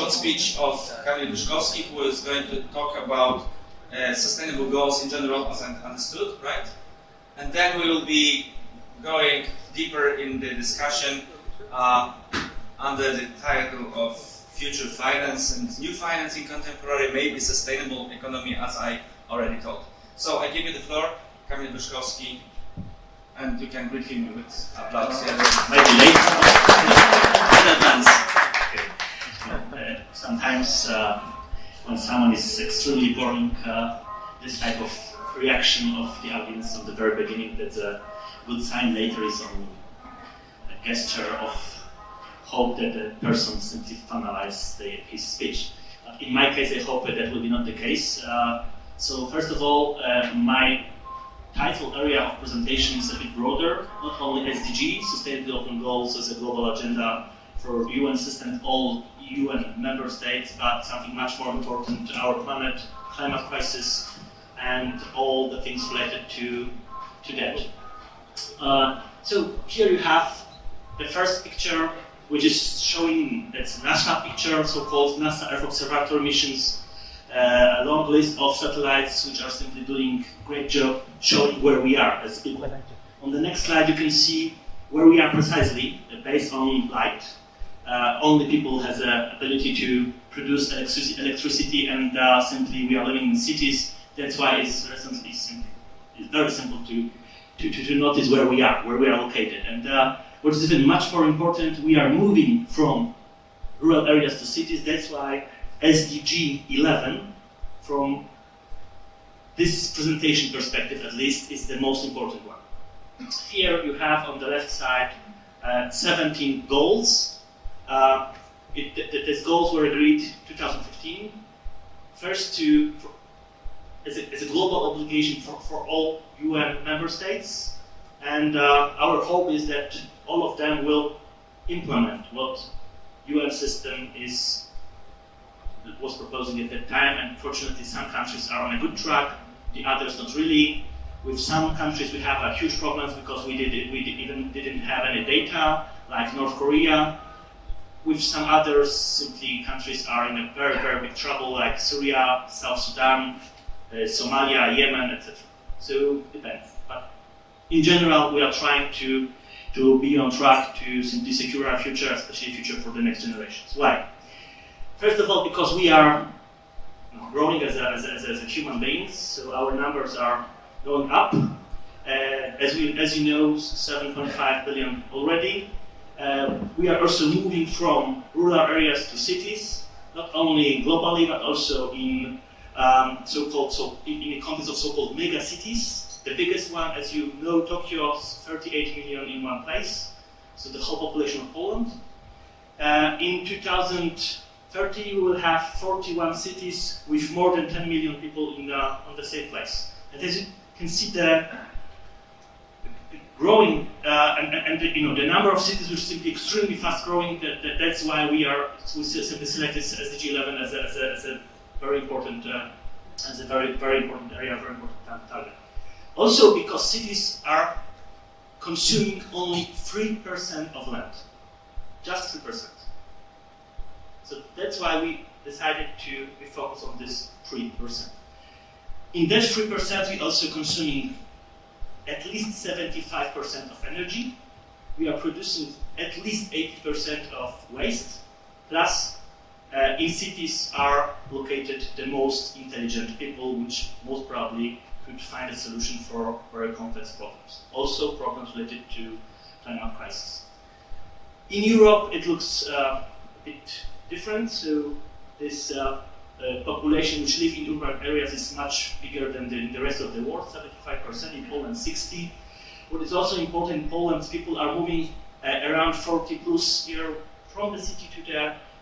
short speech of Kamil Byszkowski, who is going to talk about sustainable goals in general as understood, right? And then we will be going deeper in the discussion under the title of Future Finance and New Finance in Contemporary, Maybe Sustainable Economy, as I already told. So I give you the floor, Kamil Byszkowski, and you can greet him with applause. Maybe late in advance. Okay. Sometimes when someone is extremely boring, this type of reaction of the audience from the very beginning, that's a good sign. Later is only a gesture of hope that the person simply finalizes his speech. In my case, I hope that will be not the case. So first of all, my title area of presentation is a bit broader, not only SDG, Sustainable Development Goals as a global agenda for UN system, all UN member states, but something much more important, our planet, climate crisis, and all the things related to that. So here you have the first picture, which is showing, that's NASA picture, so-called NASA Earth Observatory missions, a long list of satellites which are simply doing a great job showing where we are as people. On the next slide you can see where we are precisely, based on light. Only people has the ability to produce electricity, and simply we are living in cities. That's why it's very simple to notice where we are located. And what is even much more important, we are moving from rural areas to cities. That's why SDG 11, from this presentation perspective at least, is the most important one. Here you have on the left side 17 goals. These goals were agreed in 2015. First, as a global obligation for all UN member states, and our hope is that all of them will implement what UN system was proposing at that time. And fortunately, some countries are on a good track, the others not really. With some countries, we have huge problems because we even didn't have any data, like North Korea. With some others, simply countries are in a very, very big trouble, like Syria, South Sudan, Somalia, Yemen, etc. So it depends. But in general, we are trying to be on track to simply secure our future, especially future for the next generations. Why? First of all, because we are growing as human beings, so our numbers are going up. As you know, 7.5 billion already. We are also moving from rural areas to cities, not only globally but also in in the context of so-called mega cities. The biggest one, as you know, Tokyo, 38 million in one place, so the whole population of Poland. In 2030, we will have 41 cities with more than 10 million people on the same place. And as you can see, the growing and the number of cities which is simply extremely fast growing. That's why we simply selected SDG 11 as a very important very important area, very important target. Also, because cities are consuming only 3% of land, just 3%. So that's why we decided to focus on this 3%. In that 3%, we also consuming at least 75% of energy. We are producing at least 80% of waste. Plus, in cities are located the most intelligent people, which most probably could find a solution for very complex problems. Also, problems related to climate crisis. In Europe, it looks a bit different. So this population which live in urban areas is much bigger than the rest of the world, 75%, in Poland 60%. What is also important in Poland, people are moving around 40 plus years from the city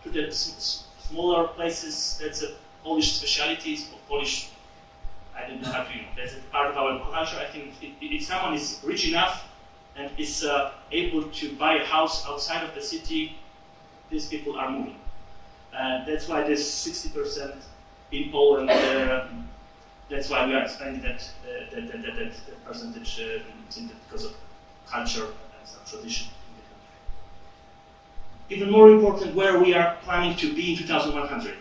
to the smaller places. That's a Polish specialty, Polish, I don't know how to, that's a part of our culture. I think if someone is rich enough and is able to buy a house outside of the city, these people are moving. That's why there's 60% in Poland. That's why we are expanding that percentage simply because of culture and some tradition in the even more important, where we are planning to be in 2100.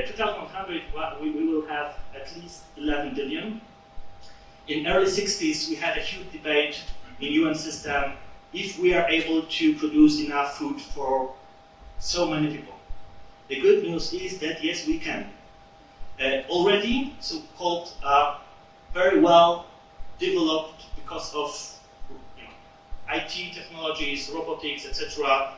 2100, we will have at least 11 billion. In early 60s, we had a huge debate in UN system if we are able to produce enough food for so many people. The good news is that yes, we can. Already, so-called very well developed because of IT technologies, robotics, etc.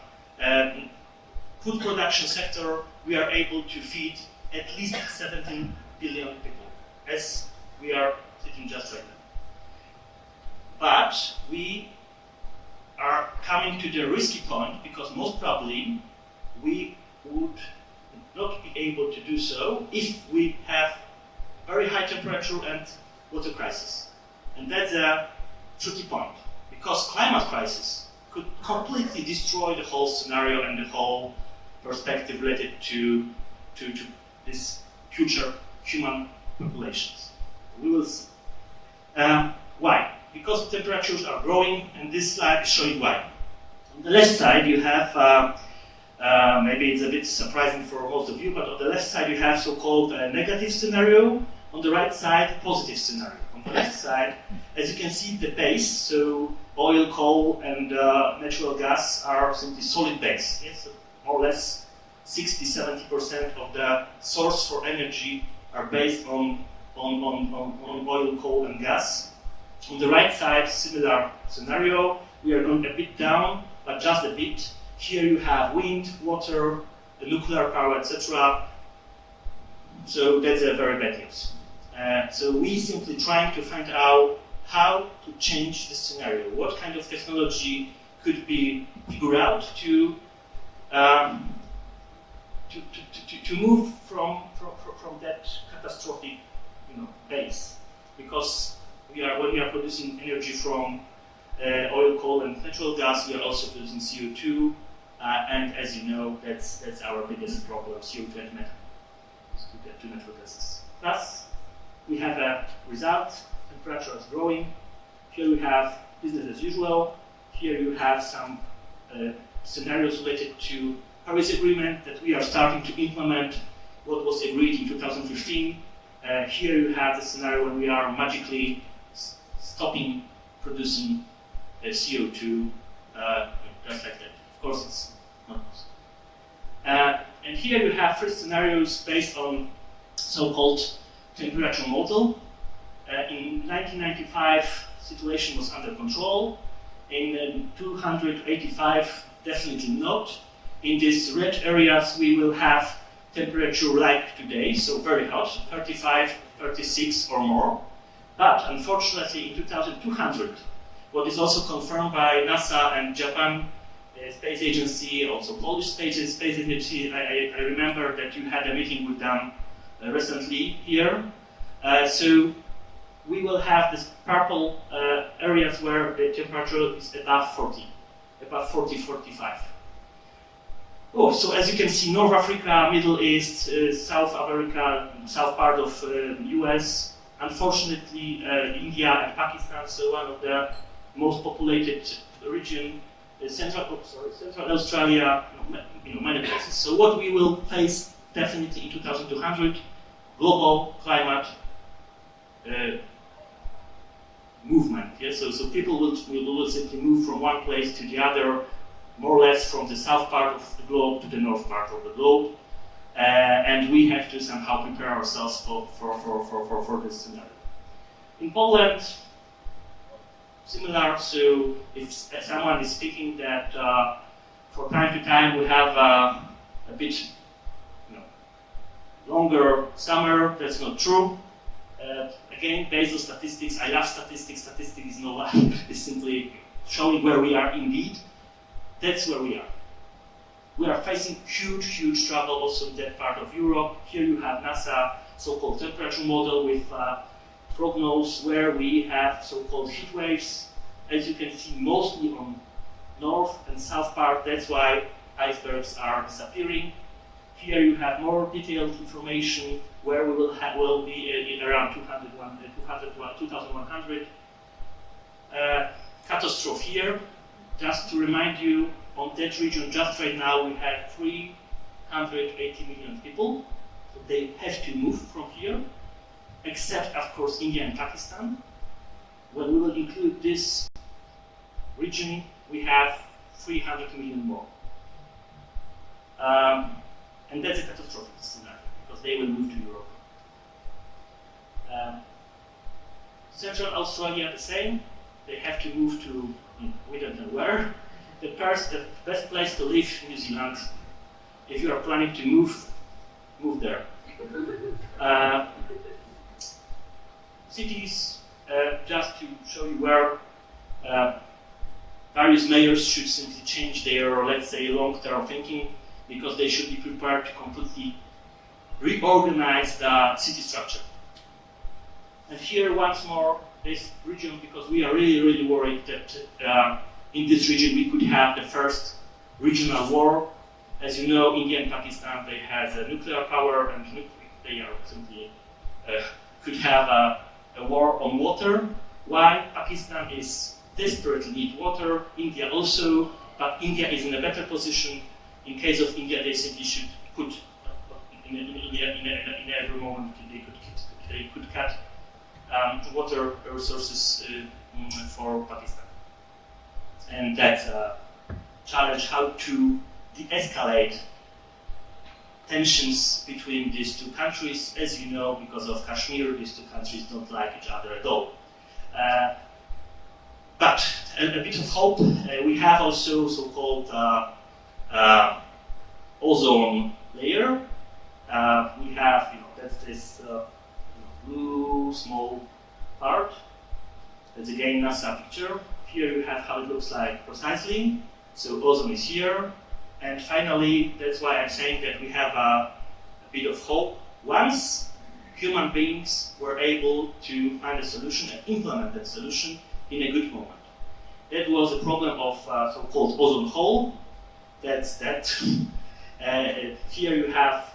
Food production sector, we are able to feed at least 17 billion people, as we are sitting just right now. But we are coming to the risky point because most probably we would not be able to do so if we have very high temperature and water crisis. And that's a tricky point because climate crisis could completely destroy the whole scenario and the whole perspective related to this future human populations. We will see. Why? Because temperatures are growing, and this slide is showing why. On the left side, you have, maybe it's a bit surprising for most of you, but on the left side, you have so-called negative scenario. On the right side, positive scenario. On the left side, as you can see, the base, so oil, coal, and natural gas are simply solid base. Yes? So more or less 60-70% of the source for energy are based on oil, coal, and gas. On the right side, similar scenario. We are going a bit down, but just a bit. Here you have wind, water, nuclear power, etc. So that's a very bad news. So we simply trying to find out how to change the scenario. What kind of technology could be figured out to move from that catastrophic, base, because when we are producing energy from oil, coal, and natural gas, we are also producing CO2, and as you know, that's our biggest problem: CO2 and methane, two natural gases. Thus, we have a result. Temperature is growing. Here we have business as usual. Here you have some scenarios related to Paris Agreement that we are starting to implement what was agreed in 2015. Here you have the scenario when we are magically stopping producing CO2, just like that. Of course, it's not possible. And here you have three scenarios based on so-called temperature model. In 1995, situation was under control. In 285, definitely not. In these red areas, we will have temperature like today, so very hot, 35, 36 or more. But unfortunately, in 2200, what is also confirmed by NASA and Japan Space Agency, also Polish Space Agency, I remember that you had a meeting with them recently here. So we will have this purple areas where the temperature is above 40, 45. Oh, so as you can see, North Africa, Middle East, South America, south part of US, unfortunately India and Pakistan, so one of the most populated region, Central Australia, many places. So what we will face definitely in 2200, global climate movement. Yeah? So people will simply move from one place to the other, more or less from the south part of the globe to the north part of the globe, and we have to somehow prepare ourselves for this scenario. In Poland, similar. So if someone is speaking that for time to time we have a bit longer summer, that's not true. Again, based on statistics, I love statistics. Statistics is no lie. It's simply showing where we are indeed. That's where we are. We are facing huge trouble also in that part of Europe. Here you have NASA so-called temperature model with prognosis where we have so-called heat waves. As you can see, mostly on north and south part. That's why icebergs are disappearing. Here you have more detailed information where we will be in around 2100. Catastrophe here. Just to remind you, on that region, just right now, we have 380 million people. So they have to move from here, except, of course, India and Pakistan. When we will include this region, we have 300 million more. And that's a catastrophic scenario, because they will move to Europe. Central Australia, the same. They have to move to, we don't know where. The best place to live in New Zealand, if you are planning to move there. Cities, just to show you where various mayors should simply change their, let's say, long-term thinking, because they should be prepared to completely reorganize the city structure. And here, once more, this region, because we are really, really worried that in this region we could have the first regional war. As you know, India and Pakistan, they have a nuclear power, and they are simply could have a war on water. Why? Pakistan is desperately need water, India also, but India is in a better position. In case of India, they simply should put in every moment they could cut water resources for Pakistan. And that's a challenge, how to de-escalate tensions between these two countries. As you know, because of Kashmir, these two countries don't like each other at all. But a bit of hope. We have also so-called ozone layer. We have, that's this blue small part. That's again NASA picture. Here you have how it looks like precisely. So ozone is here. And finally, that's why I'm saying that we have a bit of hope. Once human beings were able to find a solution and implement that solution in a good moment. That was a problem of so-called ozone hole. That's that. Here you have,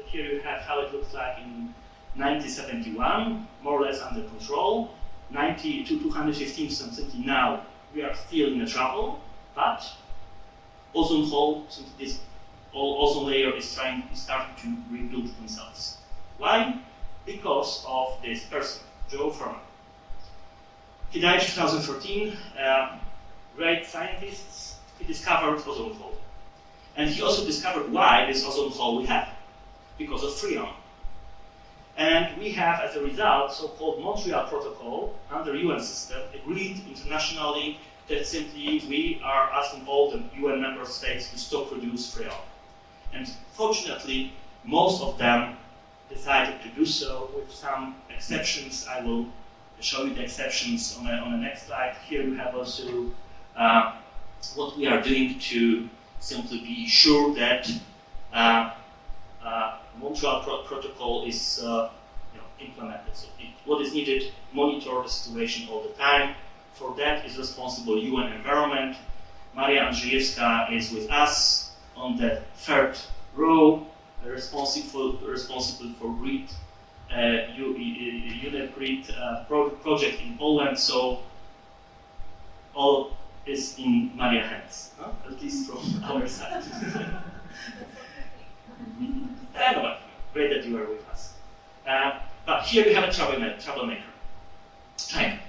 here you have how it looks like in 1971, more or less under control. 90 to 215 something now, we are still in a trouble, but ozone hole, this ozone layer is starting to rebuild themselves. Why? Because of this person, Joe Furman. He died in 2014, great scientist, he discovered ozone hole. And he also discovered why this ozone hole we have, because of freon. And we have, as a result, so-called Montreal Protocol under UN system, agreed internationally that simply we are asking all the UN member states to stop produce freon. And fortunately, most of them decided to do so, with some exceptions. I will show you the exceptions on the next slide. Here you have also what we are doing to simply be sure that Montreal Protocol is implemented. So what is needed, monitor the situation all the time. For that is responsible UN Environment. Maria Andrzejewska is with us on the third row, responsible for grid, unit grid project in Poland. So all is in Maria's hands, at least from our side. Anyway, great that you are with us. But here we have a troublemaker, China,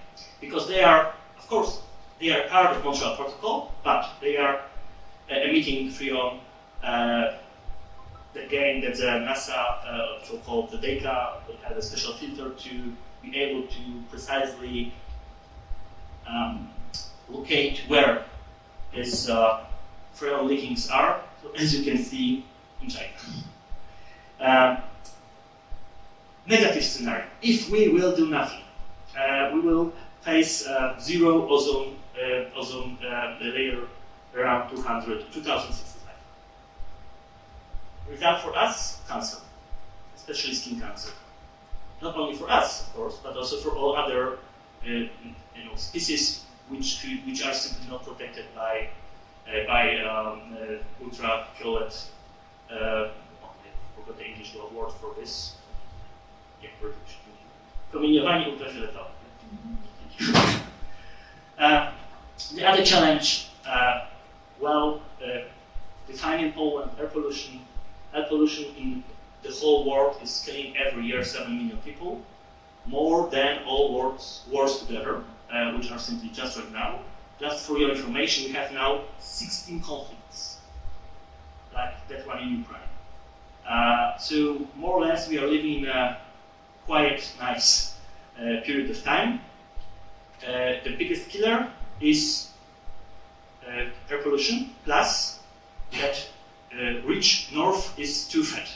because they are, of course, they are part of Montreal Protocol, but they are emitting freon. Again, that's a NASA so-called the data. They have a special filter to be able to precisely locate where these freon leakings are. So as you can see in China. Negative scenario. If we will do nothing, we will face zero ozone layer around 2065. Result for us, cancer, especially skin cancer. Not only for us, of course, but also for all other species which are simply not protected by ultraviolet. I forgot the English word for this. Promieniowanie ultrafioletowe. The other challenge, pollution. Air pollution in the whole world is killing every year 7 million people, more than all wars together, which are simply just right now. Just for your information, we have now 16 conflicts, like that one in Ukraine. So more or less we are living in a quite nice period of time. The biggest killer is air pollution, plus that rich north is too fat.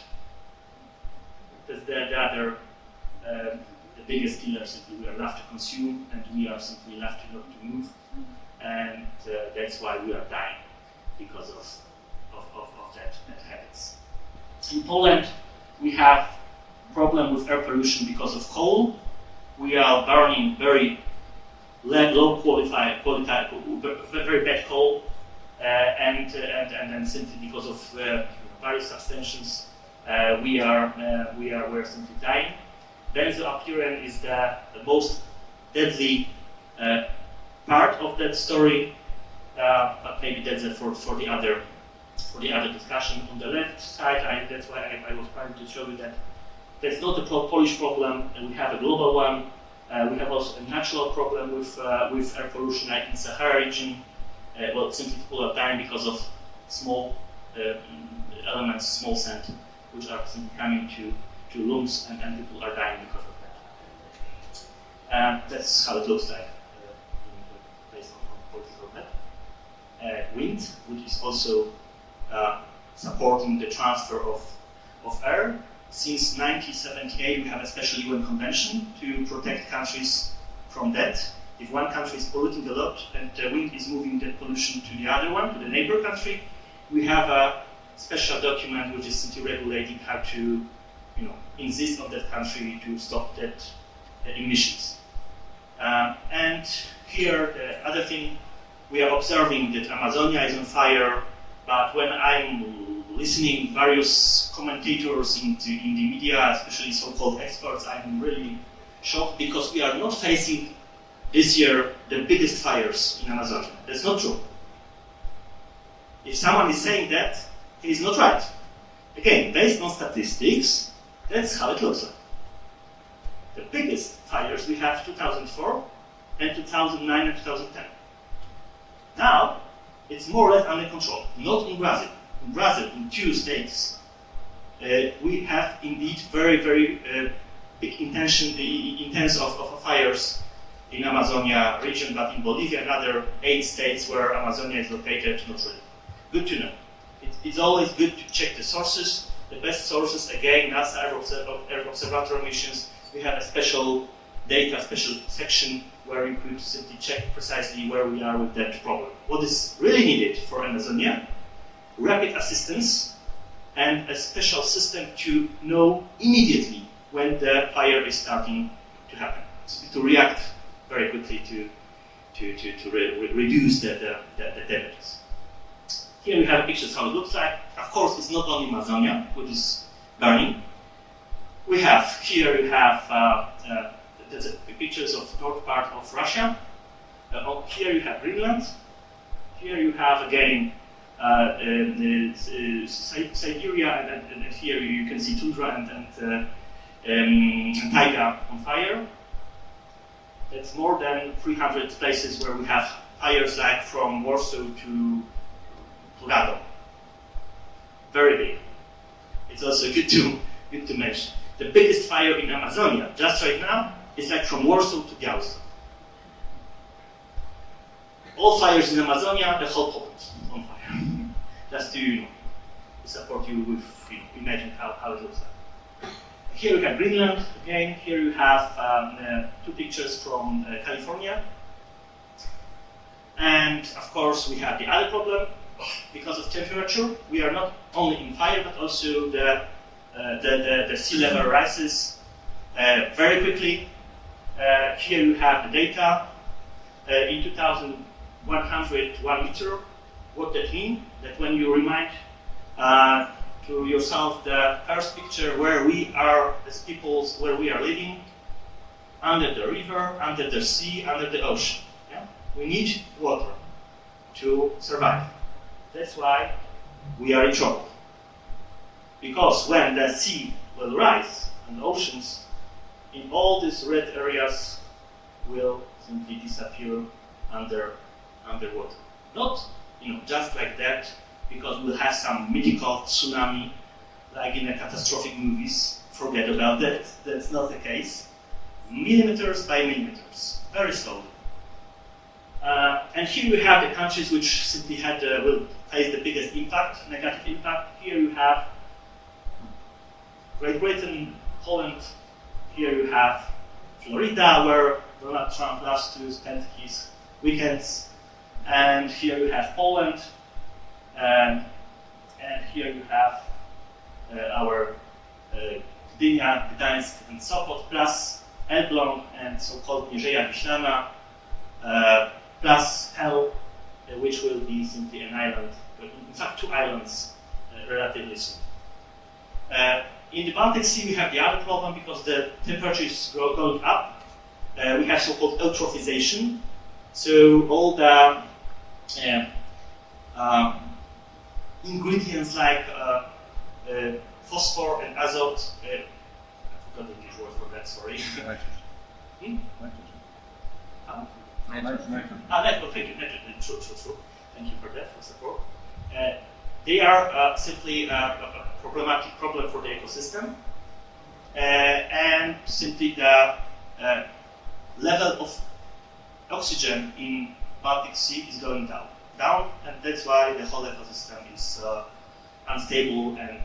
That's the other, the biggest killer. Simply we are left to consume, and we are simply left to not to move, and that's why we are dying because of that habits. In Poland, we have problem with air pollution because of coal. We are burning very low qualified, very bad coal, and simply because of various substances, we're simply dying. Benzoapyren is the most deadly part of that story, but maybe that's for the other discussion. On the left side, that's why I was trying to show you that that's not a Polish problem, and we have a global one. We have also a natural problem with air pollution, like in Sahara region. Well, simply people are dying because of small elements, small sand, which are simply coming to lungs, and people are dying because of that. That's how it looks like based on political map. Wind, which is also supporting the transfer of air. Since 1978, we have a special UN convention to protect countries from that. If one country is polluting a lot and the wind is moving that pollution to the other one, to the neighbor country, we have a special document which is simply regulating how to, insist on that country to stop that emissions. And here, the other thing, we are observing that Amazonia is on fire, but when I'm listening various commentators in the media, especially so-called experts, I'm really shocked because we are not facing this year the biggest fires in Amazonia. That's not true. If someone is saying that, he is not right. Again, based on statistics, that's how it looks like. The biggest fires we have 2004 and 2009 and 2010. Now, it's more or less under control, not in Brazil. In Brazil, in 2 states, we have indeed very, very big intense of fires in Amazonia region, but in Bolivia and other 8 states where Amazonia is located, not really. Good to know. It's always good to check the sources. The best sources, again, NASA Earth Observatory missions. We have a special data, special section where you could simply check precisely where we are with that problem. What is really needed for Amazonia? Rapid assistance and a special system to know immediately when the fire is starting to happen, so to react very quickly to reduce the damages. Here we have pictures how it looks like. Of course, it's not only Amazonia which is burning. We have here the pictures of north part of Russia. Here you have Greenland. Here you have again Siberia, and here you can see tundra and taiga on fire. That's more than 300 places where we have fires, like from Warsaw to Radom. Very big. It's also good to mention. The biggest fire in Amazonia, just right now, is like from Warsaw to Białystok. All fires in Amazonia, the whole Poland on fire. Just to support you with imagine how it looks like. Here we have Greenland again. Here you have 2 pictures from California. And of course we have the other problem. Because of temperature, we are not only in fire, but also the sea level rises very quickly. Here you have the data. In 2101 meter. What that means? That when you remind to yourself the first picture where we are as peoples, where we are living, under the river, under the sea, under the ocean. Yeah? We need water to survive. That's why we are in trouble. Because when the sea will rise and the oceans, in all these red areas will simply disappear underwater. Not just like that, because we'll have some mythical tsunami like in the catastrophic movies. Forget about that. That's not the case. Millimeters by millimeters, very slowly. And here we have the countries which simply will face the biggest impact, negative impact. Here you have Great Britain, Poland. Here you have Florida, where Donald Trump loves to spend his weekends. And here you have Poland. And here you have our Gdynia, Gdańsk, and Sopot, plus Elbląg and so-called Mierzeja Wiślana, plus Hel, which will be simply an island, in fact 2 islands, relatively soon. In the Baltic Sea we have the other problem because the temperature is going up. We have so-called eutrophization, so all the ingredients like phosphor and azote, I forgot the English word for that, sorry. Nitrogen. Nitrogen. Thank you, nitrogen, true. Thank you for that, for support. They are simply a problematic problem for the ecosystem, and simply the level of oxygen in Baltic Sea is going down, and that's why the whole ecosystem is unstable, and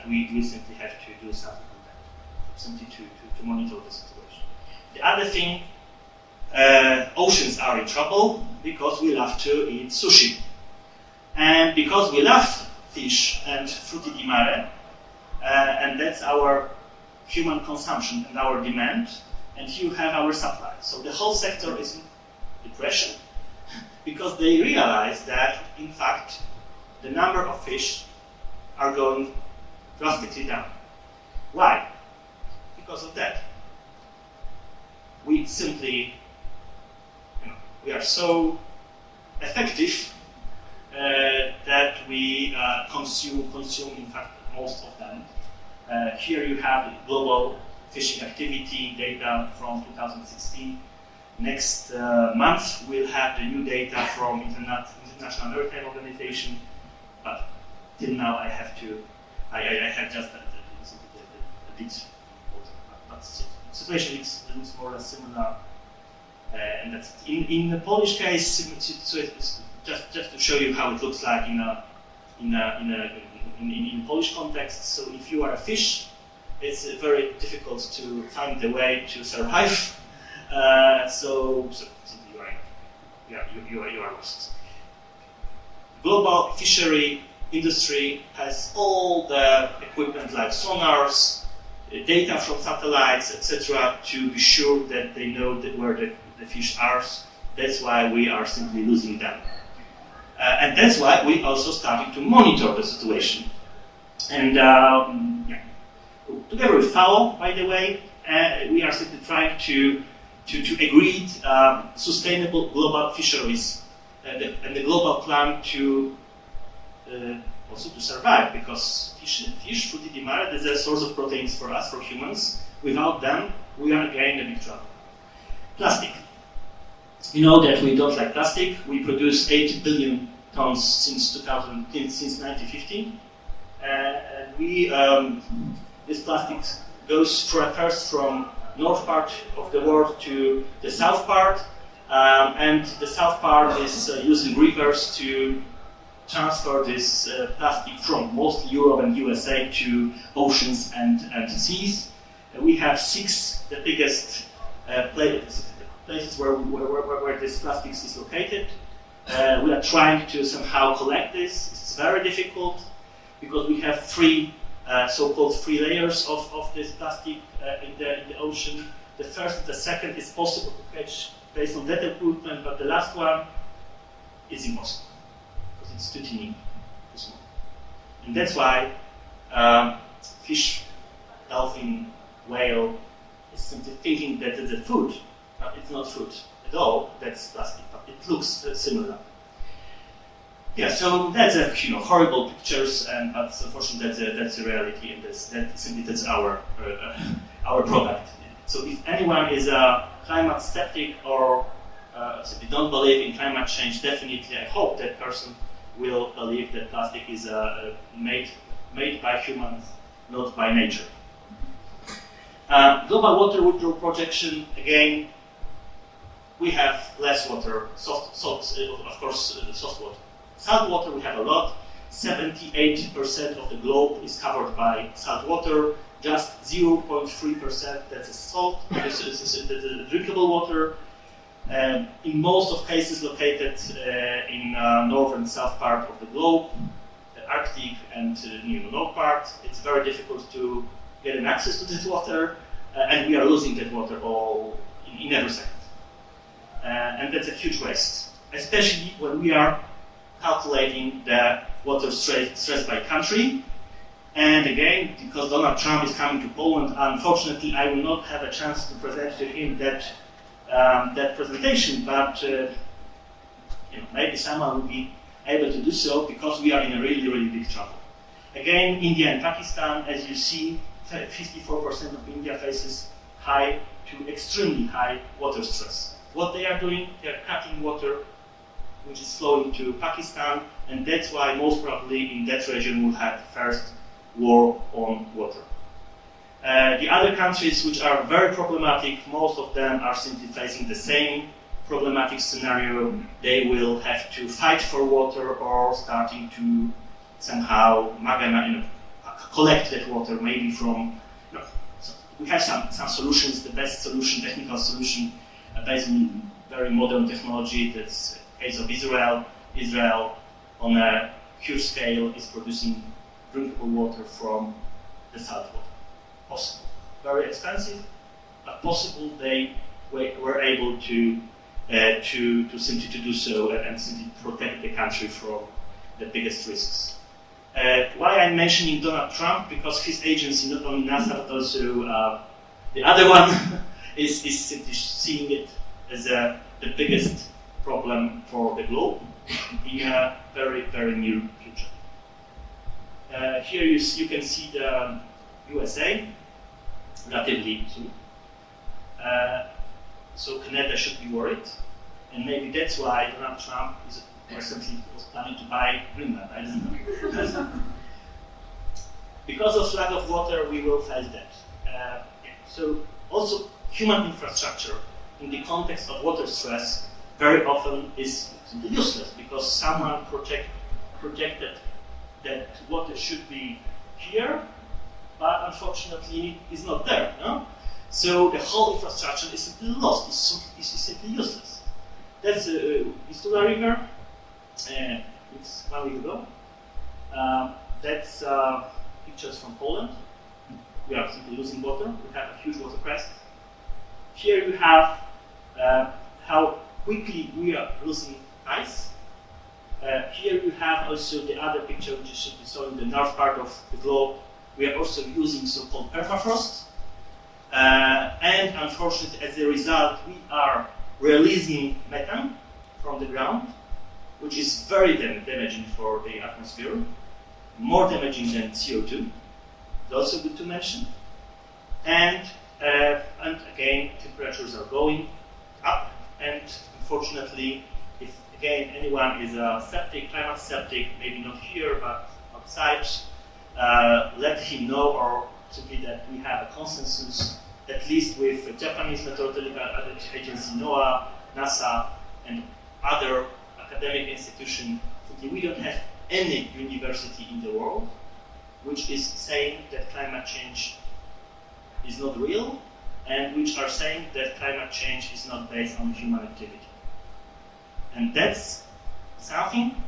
we simply have to do something on that, simply to monitor the situation. The other thing, oceans are in trouble because we love to eat sushi. And because we love fish and frutti di mare, and that's our human consumption and our demand, and here you have our supply. So the whole sector is in depression because they realize that, in fact, the number of fish are going drastically down. Why? Because of that. We simply, we are so effective that we consume in fact most of them. Here you have global fishing activity data from 2016. Next month we'll have the new data from International Maritime Organization, but till now I have just a bit water, but the situation looks more or less similar. And that's in the Polish case, so it's just to show you how it looks like in Polish context. So if you are a fish, it's very difficult to find the way to survive. So you are lost. Global fishery industry has all the equipment like sonars, data from satellites, etc., to be sure that they know where the fish are. That's why we are simply losing them. And that's why we also started to monitor the situation. And together with FAO, by the way, we are simply trying to agree sustainable global fisheries and the global plan to also to survive, because fish, frutti di mare, is a source of proteins for us, for humans. Without them, we are again in a big trouble. Plastic. You know that we don't like plastic. We produce 8 billion tons since 1950. This plastic goes first from north part of the world to the south part, and the south part is using rivers to transfer this plastic from mostly Europe and USA to oceans and seas. We have 6 the biggest places where this plastic is located. We are trying to somehow collect this. It's very difficult because we have 3 so-called 3 layers of this plastic in the ocean. The first and the second is possible to catch based on that equipment, but the last one is impossible because it's too tiny, too small. And that's why fish, dolphin, whale is simply thinking that it's a food, but it's not food at all. That's plastic, but it looks similar. Yes, so that's a horrible pictures, but unfortunately that's a reality, and that's our product. So if anyone is a climate skeptic or simply don't believe in climate change, definitely I hope that person will believe that plastic is made by humans, not by nature. Global water withdrawal projection, again, we have less water, soft water. Salt water we have a lot. 78% of the globe is covered by salt water. Just 0.3% that's a salt, that's a drinkable water. In most of cases located in north and south part of the globe, the Arctic and north part. It's very difficult to get an access to that water, and we are losing that water all in every second. And that's a huge waste, especially when we are calculating the water stress by country. And again, because Donald Trump is coming to Poland, unfortunately, I will not have a chance to present to him that presentation, but maybe someone will be able to do so, because we are in a really, really big trouble. Again, India and Pakistan, as you see, 54% of India faces high to extremely high water stress. What they are doing, they are cutting water which is flowing to Pakistan, and that's why most probably in that region we'll have first war on water. The other countries which are very problematic, most of them are simply facing the same problematic scenario. They will have to fight for water or starting to somehow collect that water, maybe from. So we have some solutions. The best solution, technical solution, based on very modern technology. That's the case of Israel. Israel, on a huge scale, is producing drinkable water from the salt water. Possible. Very expensive, but possible. They were able to simply do so and simply protect the country from the biggest risks. Why I'm mentioning Donald Trump? Because his agency, not only NASA but also the other one, is simply seeing it as the biggest problem for the globe in a very, very near future. Here you can see the USA, relatively soon. So Canada should be worried, and maybe that's why Donald Trump recently was planning to buy Greenland. I don't know. Because of lack of water, we will face that. So also human infrastructure in the context of water stress very often is simply useless, because someone projected that water should be here, but unfortunately is not there. No? So the whole infrastructure is simply lost, is simply useless. That's Vistula River, it's 1 week ago. That's pictures from Poland. We are simply losing water. We have a huge water crisis. Here you have how quickly we are losing ice. Here you have also the other picture, which should be shown in the north part of the globe. We are also using so-called permafrost. And unfortunately, as a result, we are releasing methane from the ground, which is very damaging for the atmosphere, more damaging than CO2. It's also good to mention. And again, temperatures are going up, and unfortunately, if again anyone is a climate skeptic, maybe not here but outside, let him know, or simply that we have a consensus, at least with the Japanese Meteorological Agency, NOAA, NASA, and other academic institutions. We don't have any university in the world which is saying that climate change is not real, and which are saying that climate change is not based on human activity. And that's something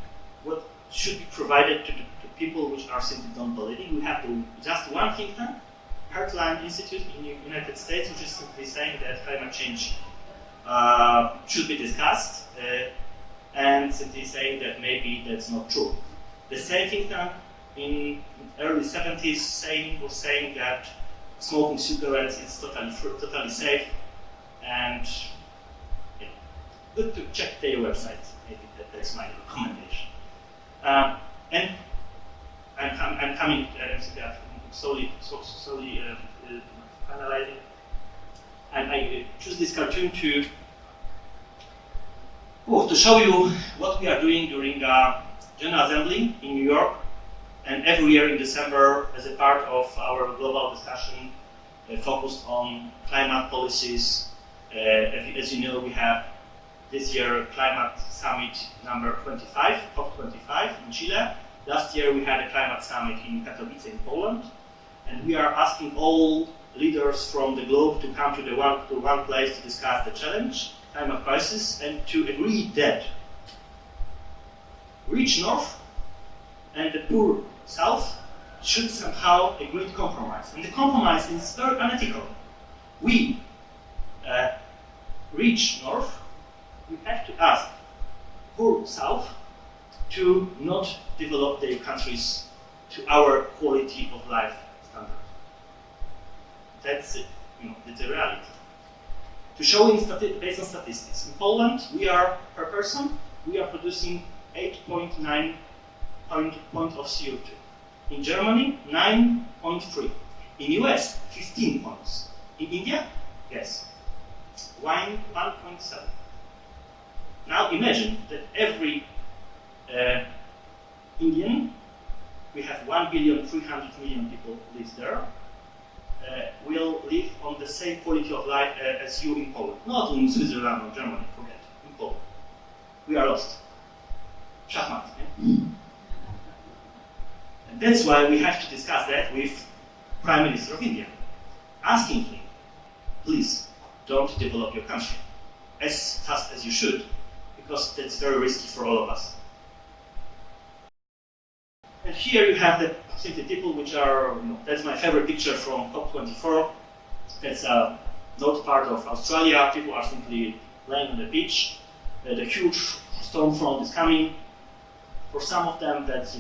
what should be provided to people which are simply don't believing. We have just one think tank, Heartland Institute in the United States, which is simply saying that climate change should be discussed, and simply saying that maybe that's not true. The same think tank in early 70s was saying that smoking cigarettes is totally safe, and good to check their website. Maybe that's my recommendation. And I'm coming, slowly finalizing. And I choose this cartoon to show you what we are doing during General Assembly in New York, and every year in December as a part of our global discussion focused on climate policies. As you know, we have this year Climate Summit number 25, COP25 in Chile. Last year we had a climate summit in Katowice in Poland, and we are asking all leaders from the globe to come to one place to discuss the challenge, climate crisis, and to agree that rich North and the poor South should somehow agree to compromise. And the compromise is very unethical. We, rich North, we have to ask poor South to not develop their countries to our quality of life standard. That's it. It's a reality. To show based on statistics, in Poland, we are per person, we are producing 8.9 point of CO2. In Germany, 9.3. In US, 15 points. In India, yes, 1.7. Now imagine that every Indian, we have 1,300,000,000 people live there, will live on the same quality of life as you in Poland. Not in Switzerland or Germany, forget, in Poland. We are lost. Shachmat. And that's why we have to discuss that with Prime Minister of India, asking him, please, don't develop your country as fast as you should, because that's very risky for all of us. And here you have the people which are, that's my favorite picture from COP24. That's not part of Australia. People are simply laying on the beach. The huge storm front is coming. For some of them, that's,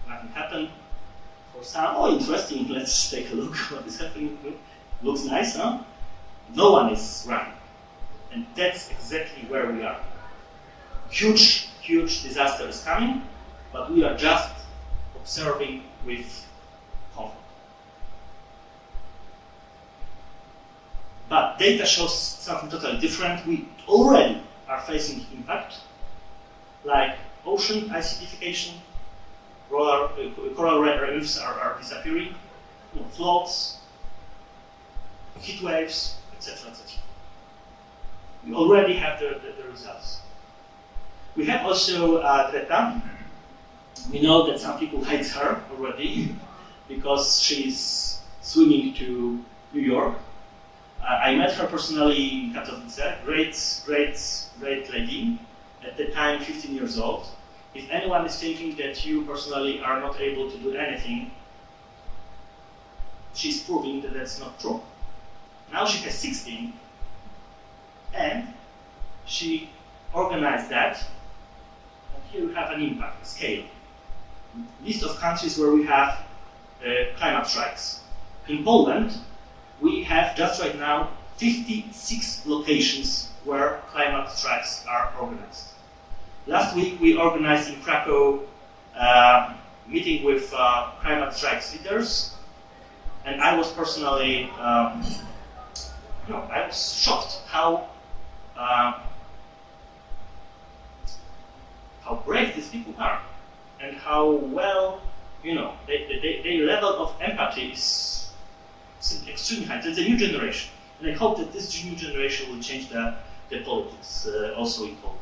nothing happened. For some, interesting, let's take a look what is happening. Looks nice, huh? No one is running. And that's exactly where we are. Huge disaster is coming, but we are just observing with comfort. But data shows something totally different. We already are facing impact, like ocean acidification, coral reefs are disappearing, floods, heat waves, etc., etc. We already have the results. We have also Greta. We know that some people hate her already because she's swimming to New York. I met her personally in Katowice. Great lady. At the time, 15 years old. If anyone is thinking that you personally are not able to do anything, she's proving that that's not true. Now she has 16, and she organized that. And here we have an impact, a scale. List of countries where we have climate strikes. In Poland, we have just right now 56 locations where climate strikes are organized. Last week we organized in Krakow meeting with climate strikes leaders, and I was personally, I was shocked how brave these people are. And how well, their level of empathy is extremely high. There's a new generation. And I hope that this new generation will change the politics also in Poland.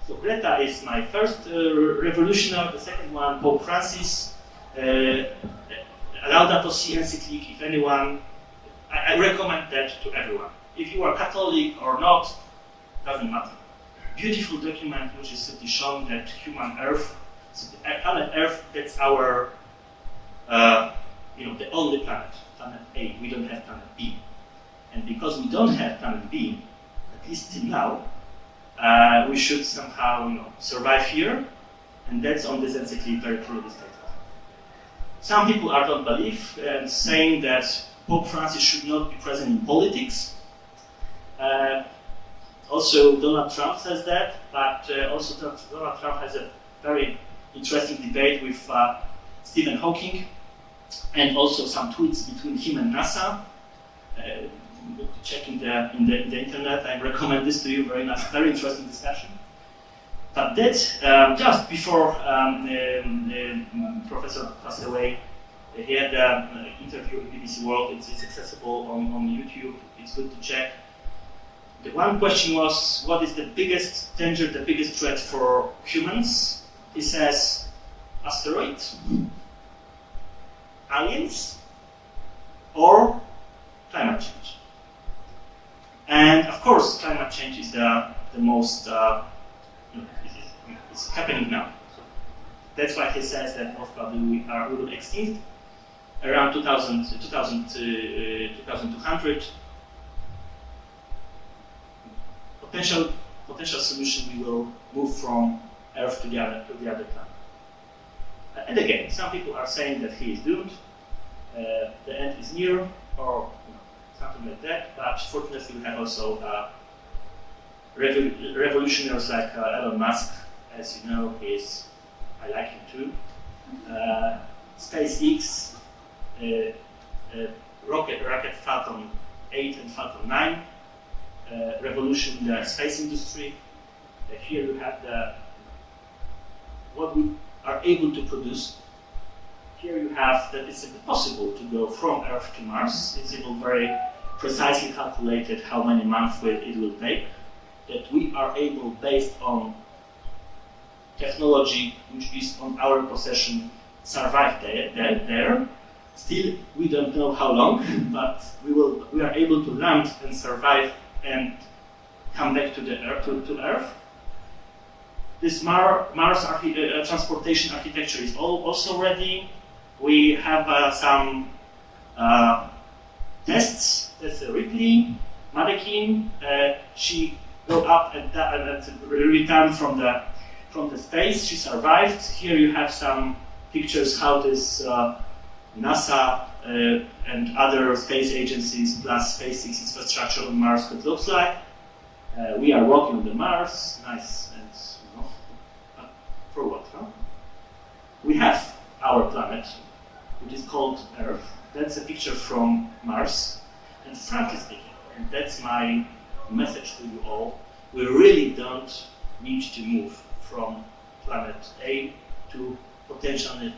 So Greta is my first revolutionary, the second one, Pope Francis. Laudato Si encyclic, if anyone, I recommend that to everyone. If you are Catholic or not, doesn't matter. Beautiful document which is simply showing that human Earth, planet Earth, that's our, the only planet, planet A. We don't have planet B. And because we don't have planet B, at least till now, we should somehow, survive here. And that's on this encyclical very clearly stated. Some people don't believe and saying that Pope Francis should not be present in politics. Also, Donald Trump says that, but also Donald Trump has a very interesting debate with Stephen Hawking, and also some tweets between him and NASA. Check in the internet. I recommend this to you. Very nice, very interesting discussion. But that just before Professor passed away, he had an interview with BBC World. It's accessible on YouTube. It's good to check. The one question was, what is the biggest danger, the biggest threat for humans? He says, asteroids, aliens, or climate change. And of course, climate change is the most, it's happening now. That's why he says that most probably we will extinct around 2200. Potential solution, we will move from Earth to the other planet. And again, some people are saying that he is doomed, the end is near, or something like that. But fortunately, we have also revolutionaries like Elon Musk. As you know, I like him too. SpaceX, rocket Falcon 8 and Falcon 9. Revolution in the space industry. Here you have what we are able to produce. Here you have that it's possible to go from Earth to Mars. It's even very precisely calculated how many months it will take. That we are able, based on technology which is on our possession, survive there. Still, we don't know how long, but we are able to land and survive and come back to the Earth. To Earth. This Mars transportation architecture is also ready. We have some tests. That's Ripley, Madakin. She got up and returned from the space. She survived. Here you have some pictures how this NASA and other space agencies plus SpaceX infrastructure on Mars could look like. We are walking on the Mars, nice, and for what? Huh? We have our planet, which is called Earth. That's a picture from Mars, and frankly speaking, and that's my message to you all, we really don't need to move from planet A to potentially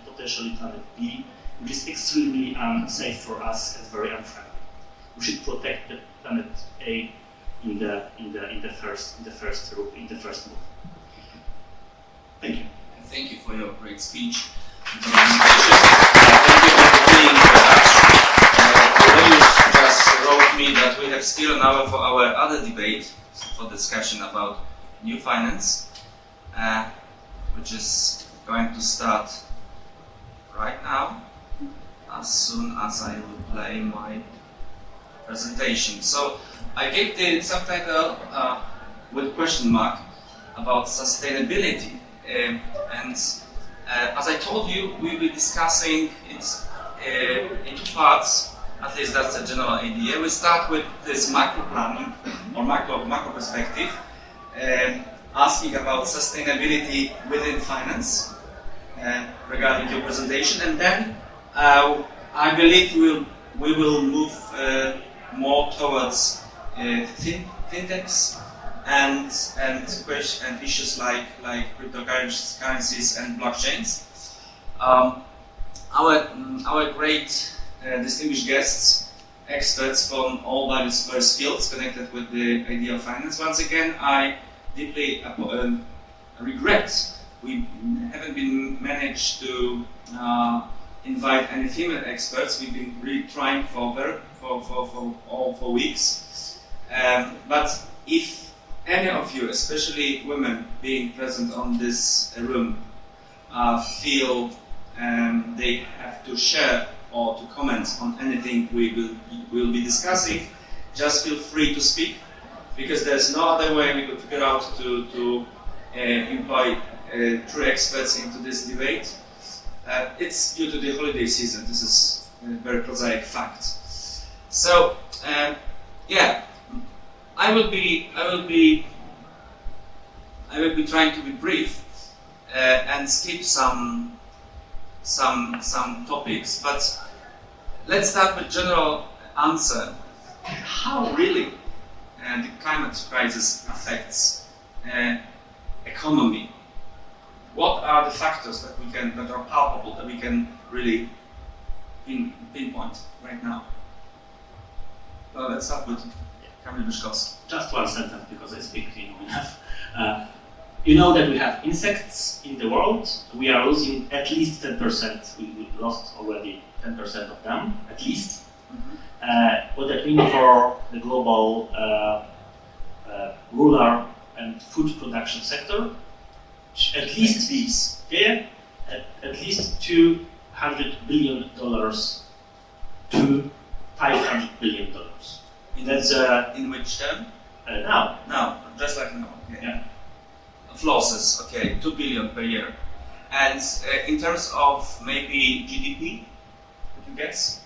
planet B, which is extremely unsafe for us and very unfriendly. We should protect the planet A in the first move. Thank you. Thank you for your great speech. Thank you for being with us. Julius just wrote me that we have still an hour for our other debate, for discussion about new finance, which is going to start right now, as soon as I will play my presentation. So I gave the subtitle with question mark about sustainability, and as I told you, we'll be discussing it in two parts. At least that's the general idea. We start with this macro planning or macro perspective, asking about sustainability within finance, regarding your presentation, and then I believe we will move more towards fintechs and issues like cryptocurrencies and blockchains. Our great distinguished guests, experts from all various fields connected with the idea of finance. Once again, I deeply regret we haven't been managed to invite any female experts. We've been really trying for weeks. But if any of you, especially women being present on this room, feel they have to share or to comment on anything we will be discussing, just feel free to speak, because there's no other way we could figure out to employ true experts into this debate. It's due to the holiday season. This is a very prosaic fact. So, yeah, I will be trying to be brief, and skip some topics. But let's start with general answer. How really the climate crisis affects economy? What are the factors that are palpable, that we can really pinpoint right now? Well, let's start with Kamil Wyszkowski. Just one sentence, because I speak enough. You know that we have insects in the world. We are losing at least 10%. We lost already 10% of them, at least. Mm-hmm. What that means for the global rural and food production sector? At least at least $200 billion to $500 billion. That's in which term? Now. Now, just like now. Okay. Yeah. Of losses, okay, 2 billion per year. And in terms of maybe GDP, would you guess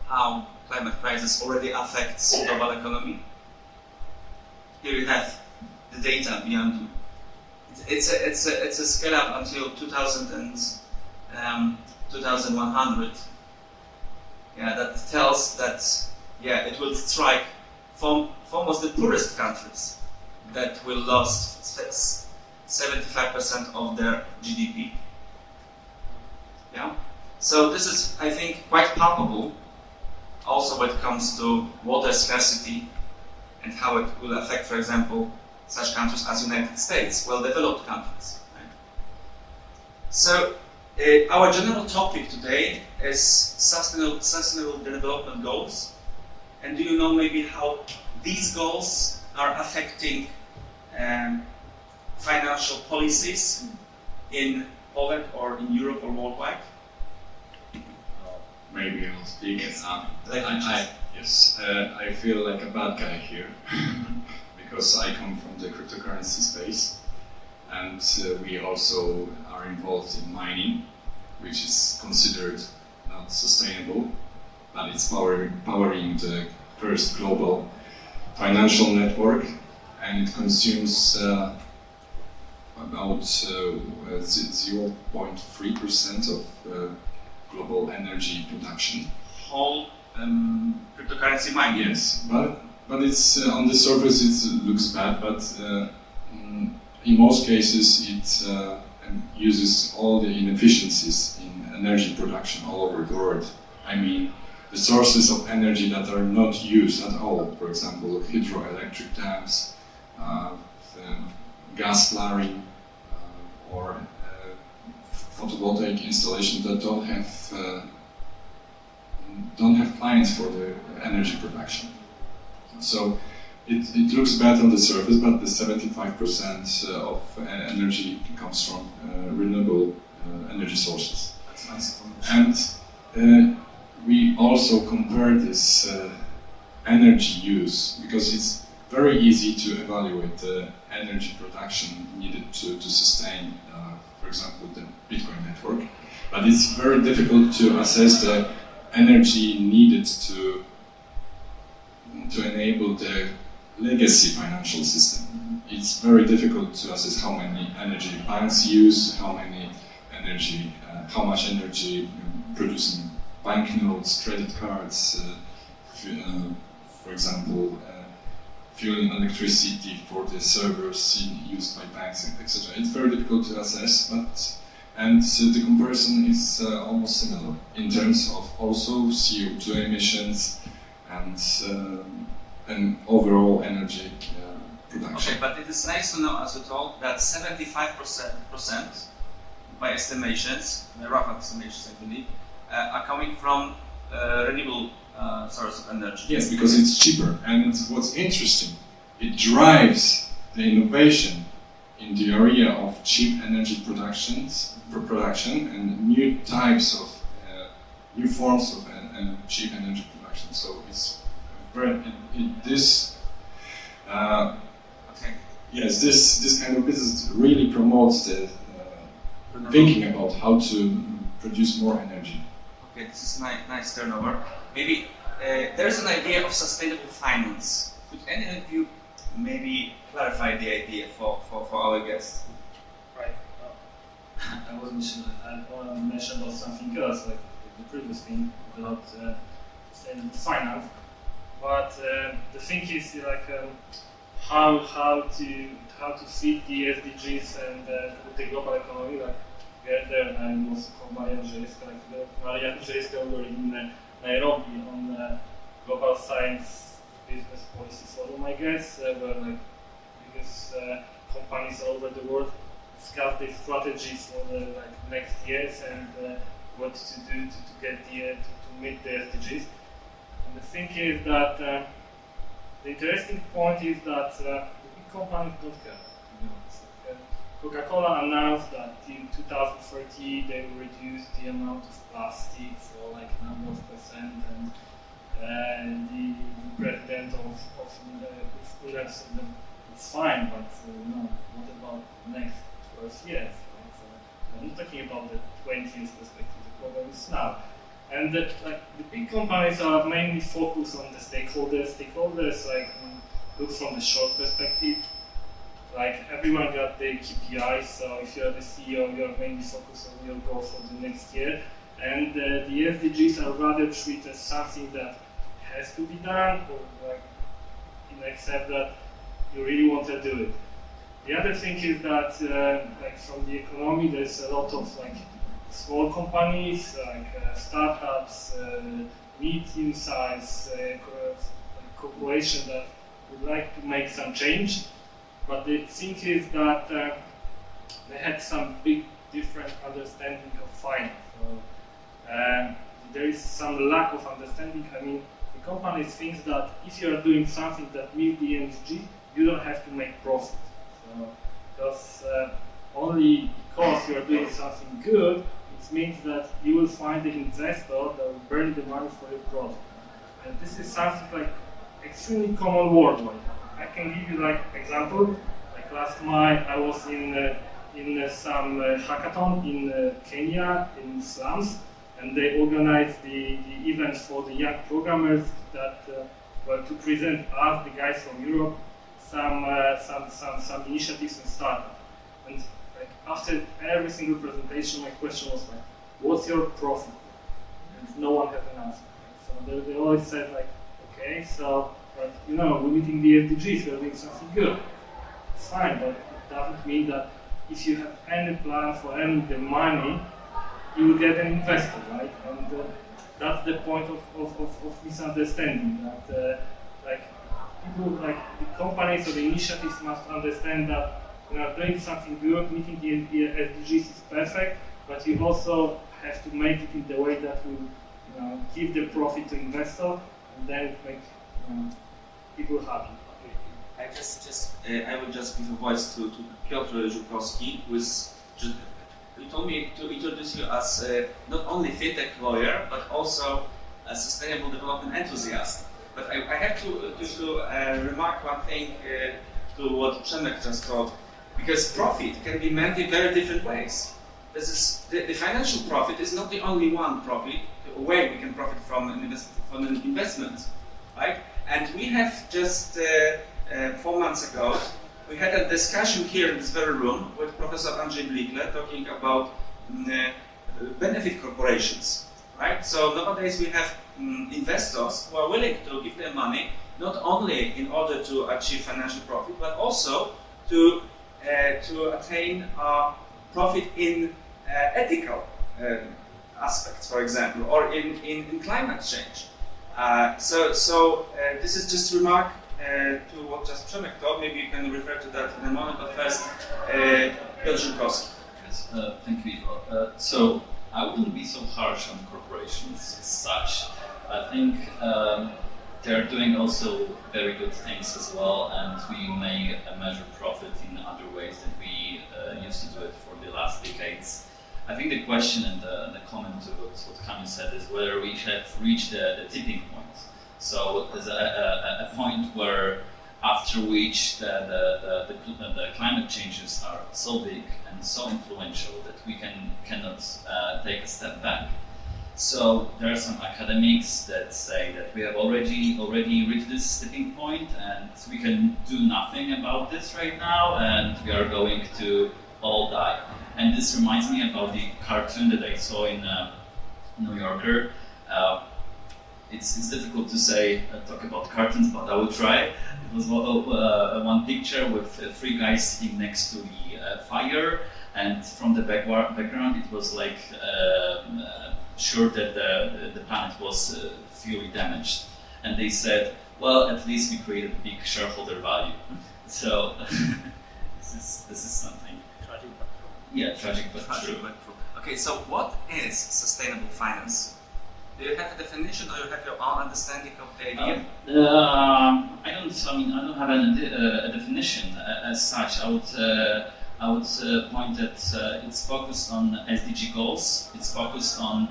how climate crisis already affects global economy? Here you have the data beyond you. It's a scale up until 2100. Yeah, that tells that it will strike foremost the poorest countries that will lose 75% of their GDP. Yeah, so this is, I think, quite palpable. Also, when it comes to water scarcity and how it will affect, for example, such countries as United States, well-developed countries. Right? So, our general topic today is sustainable development goals. And do you know maybe how these goals are affecting financial policies in Poland or in Europe or worldwide? Maybe I'll speak. Yes. I feel like a bad guy here because I come from the cryptocurrency space, and we also are involved in mining, which is considered not sustainable, but it's powering the first global financial network, and it consumes about 0.3% of global energy production. Whole cryptocurrency mining. Yes, but it's on the surface it looks bad, but in most cases it uses all the inefficiencies in energy production all over the world. I mean, the sources of energy that are not used at all, for example, hydroelectric dams, gas flaring, or photovoltaic installations that don't have clients for the energy production. So it looks bad on the surface, but the 75% of energy comes from renewable energy sources. That's nice information. And we also compare this energy use, because it's very easy to evaluate the energy production needed to sustain, for example, the Bitcoin network. But it's very difficult to assess the energy needed to enable the legacy financial system. It's very difficult to assess how many energy banks use, how much energy producing banknotes, credit cards, for example, fueling electricity for the servers used by banks, etc. It's very difficult to assess, and the comparison is almost similar in terms of also CO2 emissions and overall energy production. Okay, but it is nice to know, as you told, that 75% by estimations, rough estimations I believe, are coming from renewable source of energy. Yes, because it's cheaper, and what's interesting, it drives the innovation in the area of cheap energy production and new types of new forms of cheap energy production. So it's this kind of business really promotes the thinking about how to produce more energy. Okay, this is nice turnover. Maybe there's an idea of sustainable finance. Could any of you maybe clarify the idea for our guests? Right. I wasn't sure. I want to mention about something else, like the previous thing about sustainable finance. But the thing is like how to fit the SDGs and the global economy. Like together, and also called Maria Andrzejewska. Like Maria Andrzejewska, we were in Nairobi on global science business policy forum, I guess, where like biggest companies all over the world discuss their strategy for the next years and what to do to get to meet the SDGs. And the thing is that the interesting point is that the big companies don't care. Coca-Cola announced that in 2030 they will reduce the amount of plastic for like a number of percent, and the president of United said that it's fine, but no, what about the next 12 years? Right? So I'm not talking about the 20 years perspective, the problem is now. And the big companies are mainly focused on the stakeholders. Stakeholders look from the short perspective. Like everyone got their KPIs, so if you're the CEO, you're mainly focused on your goal for the next year. And the SDGs are rather treated as something that has to be done, or except that you really want to do it. The other thing is that, from the economy, there's a lot of small companies, startups, medium-sized corporations that would like to make some change. But the thing is that they had some big different understanding of finance. So there is some lack of understanding. I mean, the company thinks that if you are doing something that meets the SDG, you don't have to make profit. So, because only because you are doing something good, it means that you will find the investor that will burn the money for your product. And this is something extremely common worldwide. I can give you example. Last May, I was in some hackathon in Kenya, in slums, and they organized the event for the young programmers that were to present us, the guys from Europe, some initiatives and startups. And after every single presentation, my question was what's your profit? And no one had an answer. So they always said okay, so we're meeting the SDGs, we're doing something good. It's fine, but it doesn't mean that if you have any plan for earning the money, you will get an investor, right? And that's the point of misunderstanding. That people, the companies or the initiatives must understand that doing something good, meeting the SDGs is perfect, but you also have to make it in the way that will give the profit to investor, and then make people happy. I will just give a voice to Piotr Żukowski, who told me to introduce you as not only fintech lawyer, but also a sustainable development enthusiast. But I have to remark one thing to what Przemek just told, because profit can be meant in very different ways. The financial profit is not the only one way we can profit from an investment, right? And we have just 4 months ago, we had a discussion here in this very room with Professor Andrzej Blikle talking about benefit corporations, right? So nowadays we have investors who are willing to give their money not only in order to achieve financial profit, but also to attain profit in ethical aspects, for example, or in climate change. So this is just a remark to what just Przemek told. Maybe you can refer to that in a moment, but first, Piotr Żukowski. Yes, thank you, Igor. So I wouldn't be so harsh on corporations as such. I think they're doing also very good things as well, and we may measure profit in other ways than we used to do it for the last decades. I think the question and the comment to what Kamil said is whether we have reached the tipping point. So there's a point where after which the climate changes are so big and so influential that we cannot take a step back. So there are some academics that say that we have already reached this tipping point and we can do nothing about this right now, and we are going to all die. And this reminds me about the cartoon that I saw in New Yorker. It's difficult to say, talk about cartoons, but I will try. It was one picture with three guys sitting next to the fire, and from the background it was like sure that the planet was severely damaged. And they said, well, at least we created a big shareholder value. So this is something. Tragic but true. Yeah, tragic but true. Okay, so what is sustainable finance? Do you have a definition, or you have your own understanding of the idea? I don't have a definition as such. I would point that it's focused on SDG goals. It's focused on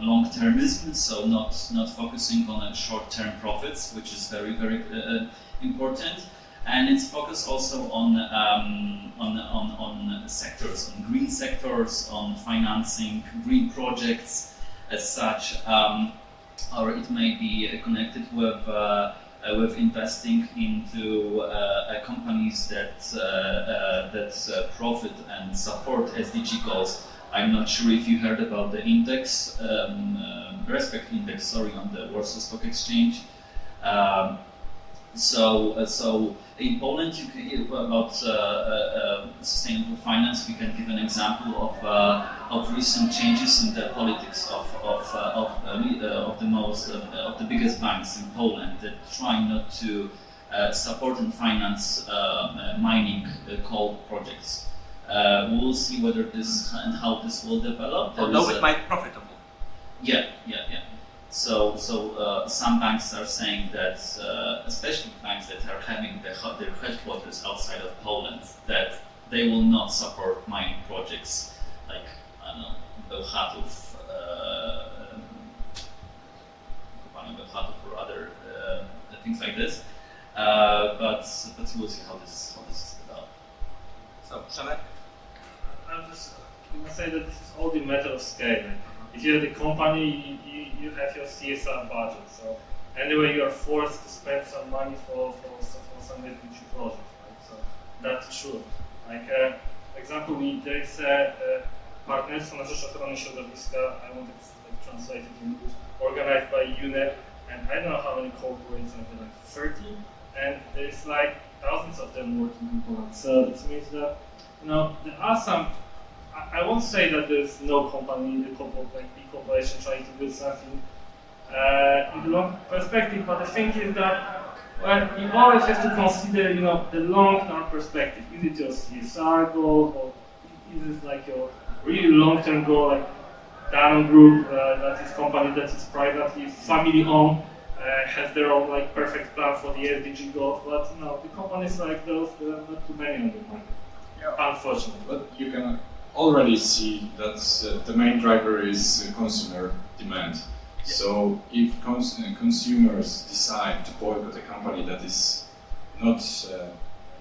long-termism, so not focusing on short-term profits, which is very important. And it's focused also on sectors, on green sectors, on financing green projects as such, or it may be connected with investing into companies that profit and support SDG goals. I'm not sure if you heard about the index, Respect Index, on the Warsaw Stock Exchange. So in Poland, you can hear about sustainable finance. We can give an example of recent changes in the politics of the biggest banks in Poland that try not to support and finance mining coal projects. We'll see whether this and how this will develop. Although it might be profitable. Yeah. So some banks are saying that, especially banks that are having their headquarters outside of Poland, that they will not support mining projects like, I don't know, Bełchatów, or other things like this. But we'll see how this develops. So, Przemek? I'm just going to say that this is all the matter of scale. If you're the company, you have your CSR budget. So anyway, you are forced to spend some money for some SDG projects, right? So that's true. Like, for example, there is a Partnerstwo na Rzecz Ochrony Środowiska, I wanted to translate it in English, organized by UNEP, and I don't know how many corporates, like 30, and there's like thousands of them working in Poland. So it means that, there are some. I won't say that there's no company, big corporation trying to do something in the long perspective, but the thing is that, well, you always have to consider, the long-term perspective. Is it your CSR goal, or is it like your really long-term goal, like Danone Group, that is company that is privately family-owned, has their own perfect plan for the SDG goals, but the companies like those, there are not too many on the market, unfortunately. But you can already see that the main driver is consumer demand. So if consumers decide to boycott a company that is not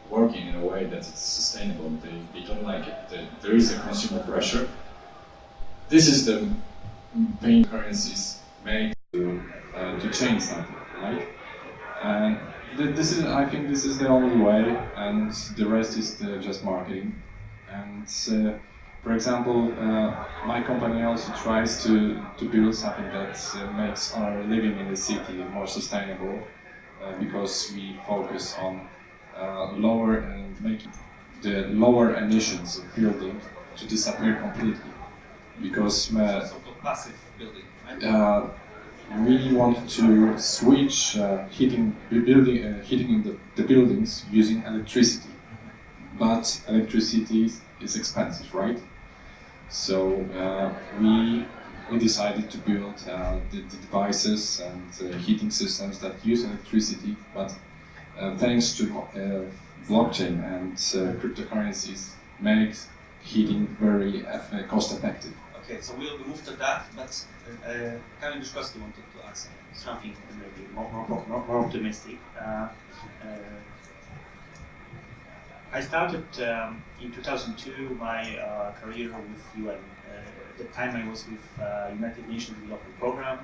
working in a way that it's sustainable, they don't like it, there is a consumer pressure. This is the main currencies made to change something, right? And I think this is the only way, and the rest is just marketing. And for example, my company also tries to build something that makes our living in the city more sustainable, because we focus on making the lower emissions of building to disappear completely. Because So-called passive building, right? we want to switch heating in the buildings using electricity, but electricity is expensive, right? So we decided to build the devices and heating systems that use electricity, but thanks to blockchain and cryptocurrencies, makes heating very cost effective. Okay, so we'll move to that, but Kamil Duszkowski wanted to add something maybe more optimistic. I started in 2002 my career with UN. At the time I was with United Nations Development Program,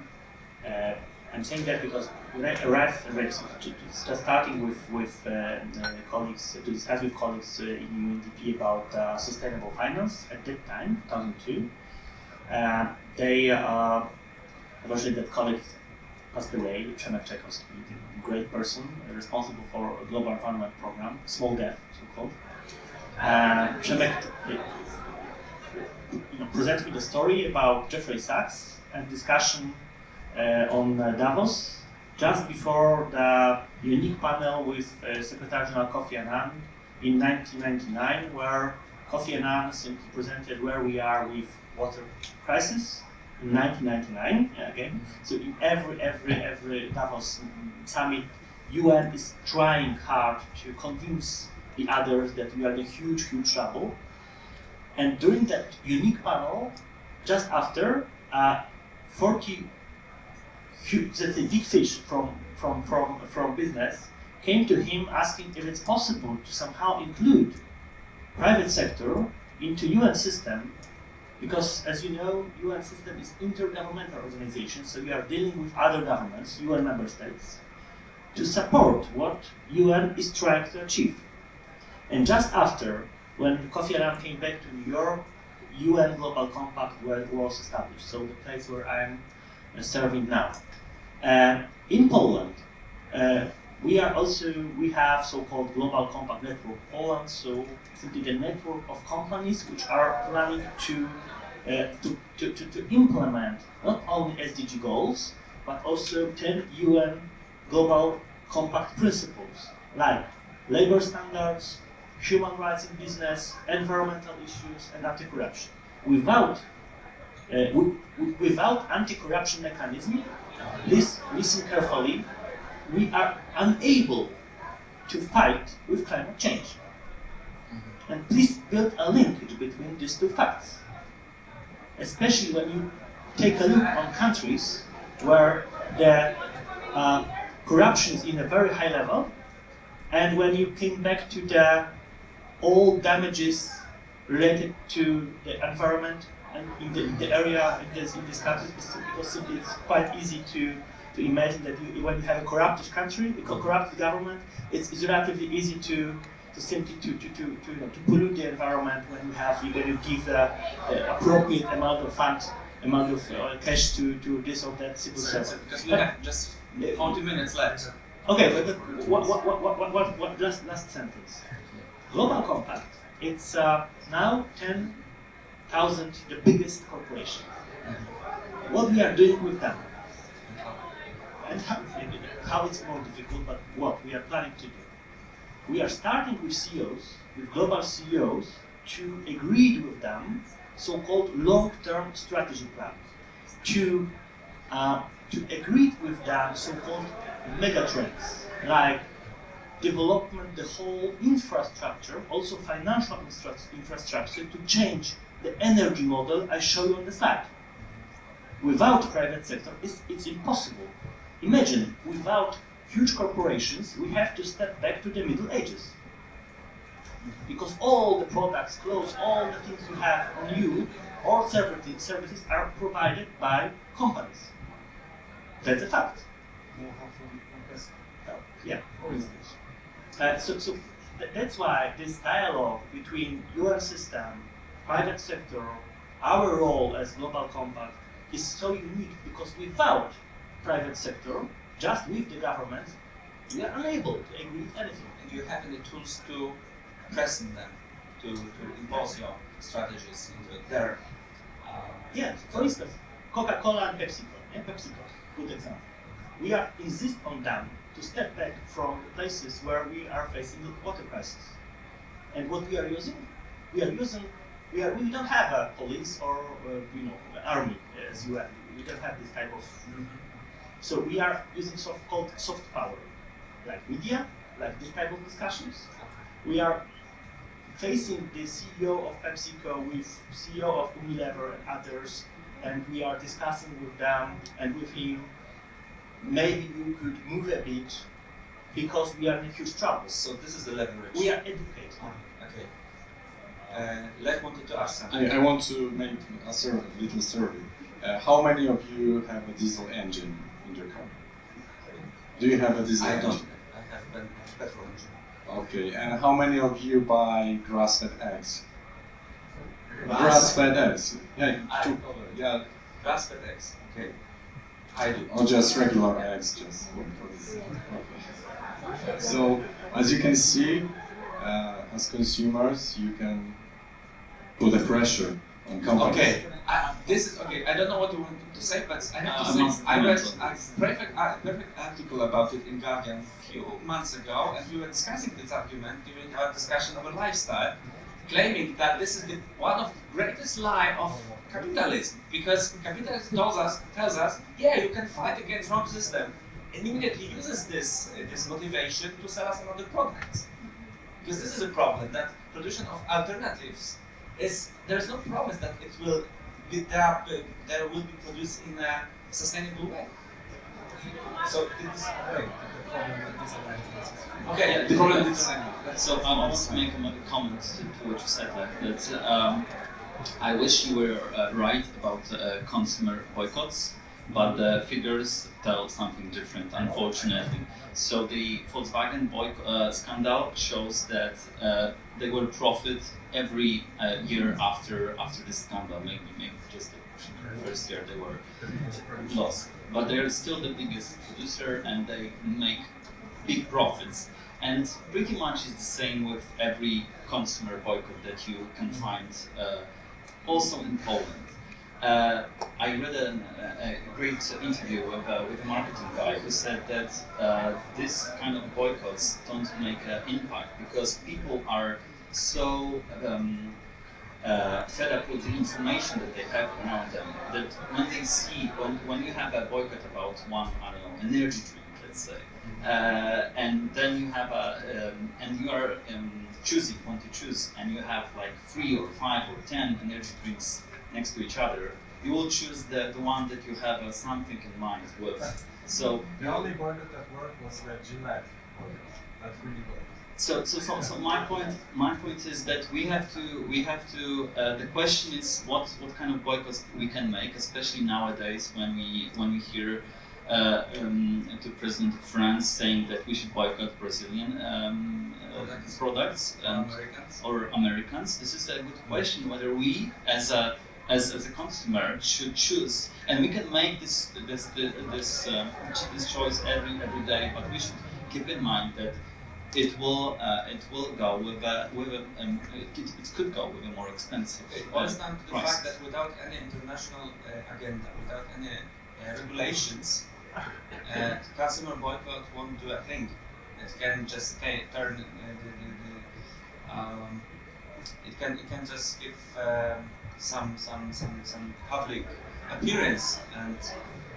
and I'm saying that because when I arrived, just starting with colleagues, to discuss with colleagues in UNDP about sustainable finance at that time, 2002, they unfortunately that colleague passed away, Przemek Czajkowski, a great person responsible for a global environment program, small dev, so-called. Przemek presented me the story about Jeffrey Sachs and discussion on Davos just before the unique panel with Secretary General Kofi Annan in 1999, where Kofi Annan simply presented where we are with water crisis in 1999 again. So in every Davos summit, UN is trying hard to convince the others that we are in huge trouble. And during that unique panel, just after 40 big fish from business came to him asking if it's possible to somehow include private sector into UN system, because as you know, UN system is intergovernmental organization, so we are dealing with other governments, UN member states, to support what UN is trying to achieve. And just after, when Kofi Annan came back to New York, UN Global Compact was established, so the place where I'm serving now. In Poland, we have so-called Global Compact Network Poland, so simply the network of companies which are planning to implement not only SDG goals, but also 10 UN Global Compact principles, like labor standards, human rights in business, environmental issues, and anti-corruption. Without anti-corruption mechanism, listen carefully, we are unable to fight with climate change. And please build a linkage between these two facts. Especially when you take a look on countries where the corruption is in a very high level, and when you came back to the all damages related to the environment and in the area in this country, because simply it's quite easy to imagine that when you have a corrupted country, a corrupted government, it's relatively easy to simply to pollute the environment when you give the appropriate amount of funds, amount of cash to this or that civil servant. Because we have just 40 minutes left. Okay, but what last sentence? Global Compact, it's now 10,000, the biggest corporation. What we are doing with them, and how it's more difficult, but what we are planning to do. We are starting with CEOs, with global CEOs, to agree with them so-called long-term strategy plans, to agree with them so-called megatrends, like development, the whole infrastructure, also financial infrastructure, to change the energy model I show you on the slide. Without private sector, it's impossible. Imagine, without huge corporations, we have to step back to the Middle Ages. Because all the products, clothes, all the things you have on you, all services are provided by companies. That's a fact. Yeah. So that's why this dialogue between UN system, private sector, our role as Global Compact is so unique, because without private sector, just with the government, we are unable to agree with anything. And you have any tools to press them, to impose your strategies into their... Yeah, for instance, Coca-Cola and PepsiCo. Yeah, PepsiCo, good example. We are insist on them to step back from the places where we are facing the water crisis. And what we are using? We don't have a police or army as UN. We don't have this type of. So we are using so-called soft power, like media, like this type of discussions. We are facing the CEO of PepsiCo with CEO of Unilever and others, and we are discussing with them and with him. Maybe you could move a bit because we are in huge trouble. So this is the leverage. We are educated. Okay. Lech wanted to ask something. I want to make a little survey. How many of you have a diesel engine in your car? Do you have a diesel I engine? don't. I have a petrol engine. Okay, and how many of you buy grass-fed eggs? Grass- Grass-fed eggs. Yeah, I- yeah, Grass-fed eggs. Okay. I do. or just regular eggs, just for this. Okay. So, as you can see, as consumers, you can put a pressure on companies. Okay, this is okay. I don't know what you want to say, but I have to I'm say I read not- a perfect article about it in Guardian a few months ago, and we were discussing this argument during our discussion over lifestyle, claiming that this is one of the greatest lie of capitalism, because capitalism tells us, yeah, you can fight against wrong system, and immediately uses this motivation to sell us another product. Because this is a problem, that production of alternatives is, there's no promise that it will be there will be produced in a sustainable way. So this okay, the problem is So I want to make a comment to what you said, like that. I wish you were right about consumer boycotts, but the figures tell something different, unfortunately. So the Volkswagen scandal shows that they will profit every year after this scandal. Maybe just the first year they were lost, but they are still the biggest producer and they make big profits. And pretty much it's the same with every consumer boycott that you can find, also in Poland. I read a great interview with a marketing guy who said that this kind of boycotts don't make an impact because people are so fed up with the information that they have around them that when they see, when you have a boycott about one, I don't know, energy drink, let's say, and then you have and you are want to choose, and you have like 3 or 5 or 10 energy drinks next to each other, you will choose the one that you have something in mind with. So the only boycott that worked was the Gillette boycott. That really worked. So my point is that we have to the question is what kind of boycotts we can make, especially nowadays when we hear to President of France saying that we should boycott Brazilian products or Americans. This is a good question whether we as a consumer should choose, and we can make this choice every day, but we should keep in mind that it will go with it could go with a more expensive. It boils down to the price. fact that without any international agenda, without any regulations, consumer boycott won't do a thing. It can just turn it can just give some public appearance. And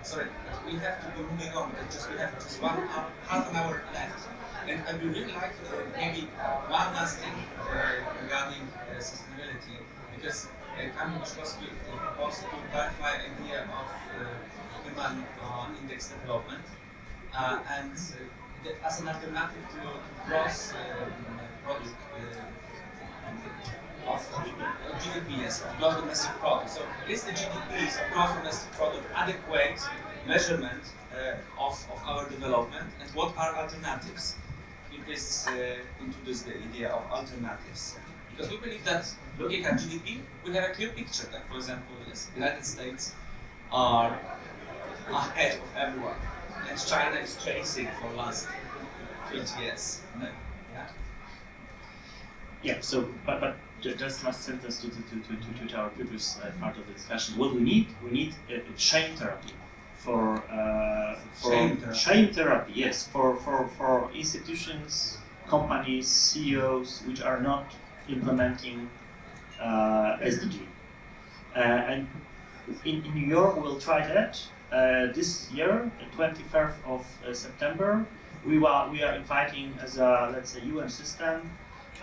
sorry, we have to be moving on because we have just half an hour left. And I would really like maybe one last thing regarding sustainability, because Kamil Buszkowski proposed to clarify idea of human index development, and as an alternative to gross product of GDP, yes, gross domestic product. So is the GDP, so gross domestic product, adequate measurement of our development, and what are alternatives? Introduce the idea of alternatives, because we believe that looking at GDP, we have a clear picture that, for example, yes, the United States are ahead of everyone, and China is chasing for the last 20 years. Yeah. So, but just last sentence to our previous part of the discussion. What we need? We need a shame therapy. For shame therapy, yes, for institutions, companies, CEOs which are not implementing SDG. And in New York, we'll try that this year, the 23rd of September. We are inviting as a, let's say, UN system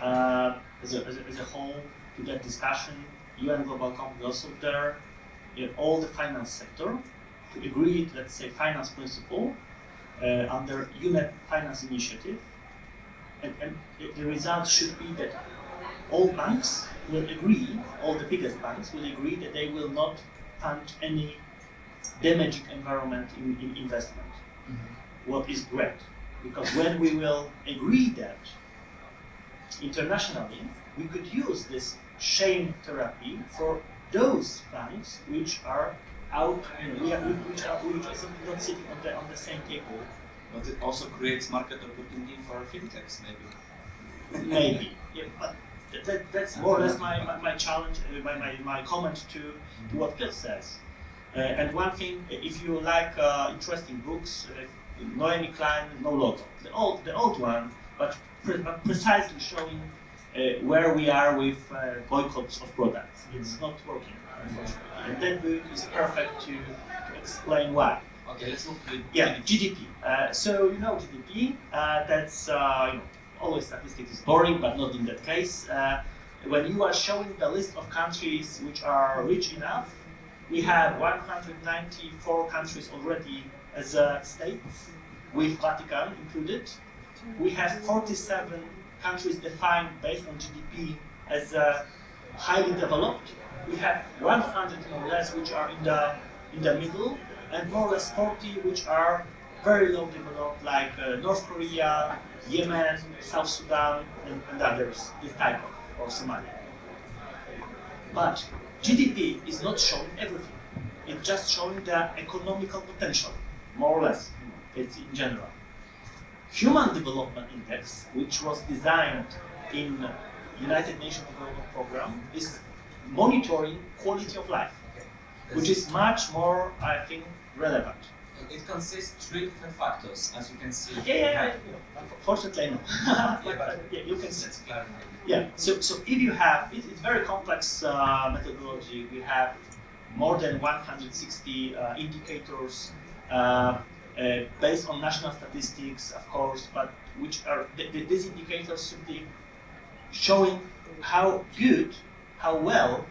as a whole to that discussion. UN Global Compact also there, all the finance sector, to agree, let's say, finance principle under UNEP Finance Initiative, and the result should be that all banks will agree, all the biggest banks will agree that they will not fund any damaging environment in investment. what is great. Because when we will agree that internationally, we could use this shame therapy for those banks which are out, which are not sitting on the same table. But it also creates market opportunity for fintechs, maybe. Maybe, yeah, but that's more or less my challenge, my comment to what Piotr says. And one thing, if you like interesting books, Noemi Klein, No Logo, the old one, but precisely showing where we are with boycotts of products. It's not working, unfortunately. And that book is perfect to explain why. Okay, let's move to GDP. So you know GDP. That's always statistics is boring, but not in that case. When you are showing the list of countries which are rich enough, we have 194 countries already as states, with Vatican included. We have 47 countries defined based on GDP as highly developed. We have 100 more or less which are in the middle, and more or less 40 which are very low developed, like North Korea, Yemen, South Sudan, and others, this type of, or Somalia. But GDP is not showing everything. It's just showing the economical potential, more or less. It's in general. Human Development Index, which was designed in United Nations Development Program, is monitoring quality of life, which is much more, I think, relevant. It consists of 3 different factors, as you can see. Yeah. Fortunately, no. You can see. Yeah. So if you have, it's very complex methodology. We have more than 160 indicators based on national statistics, of course, but which are these indicators should be showing how good, how well,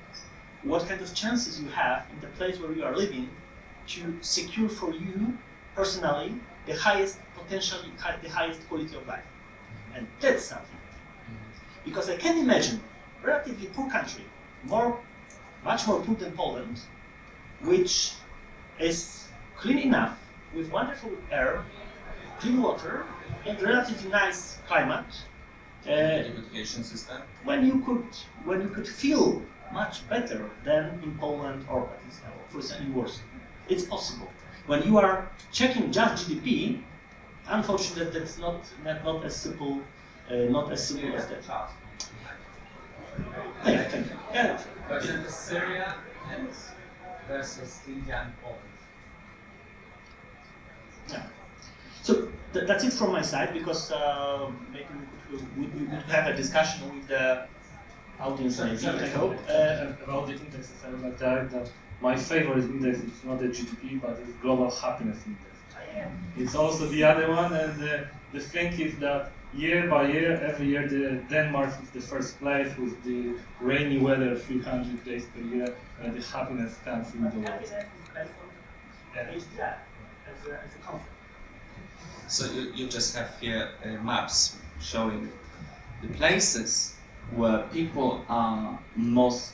what kind of chances you have in the place where you are living to secure for you personally the highest potentially the highest quality of life. And that's something. Because I can imagine relatively poor country, much more poor than Poland, which is clean enough with wonderful air, clean water, and relatively nice climate. Education system. When you could feel much better than in Poland or for example in Warsaw. It's possible. When you are checking just GDP, unfortunately, that's not as simple. Not as simple as that. Thank you. Yeah. For example, Syria and versus India and Poland. Yeah. So that's it from my side, because maybe we could have a discussion with the audience. I hope. About the indexes, I would like to add that my favorite index is not the GDP, but it's Global Happiness Index. It's also the other one, and the thing is that year by year, every year, Denmark is the first place with the rainy weather 300 days per year, and the happiness country in the world. So you just have here maps showing the places where people are most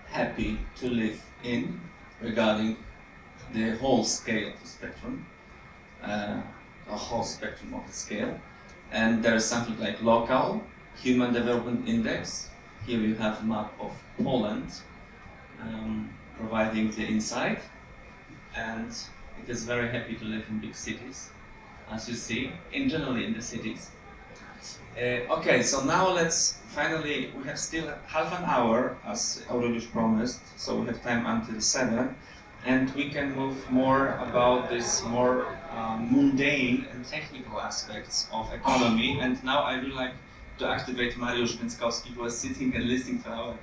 happy to live in regarding the whole scale of the spectrum, the whole spectrum of the scale. And there is something like local Human Development Index. Here you have a map of Poland providing the insight, and it is very happy to live in big cities, as you see, generally in the cities. Okay, so now we have still half an hour, as Aurelius promised, so we have time until 7, and we can move more about this more mundane and technical aspects of economy. And now I would like to activate Mariusz Więckowski, who is sitting and listening to our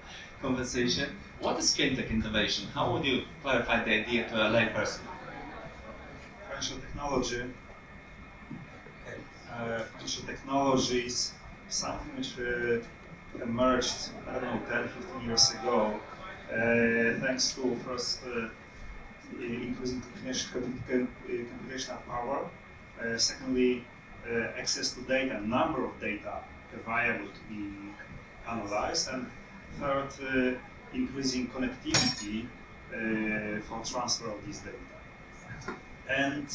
conversation. What is fintech innovation? How would you clarify the idea to a layperson? Financial technology. Financial technology is something which emerged, I don't know, 10, 15 years ago, thanks to first increasing computational power, secondly, access to data, number of data available to be analyzed, and third, increasing connectivity for transfer of these data. And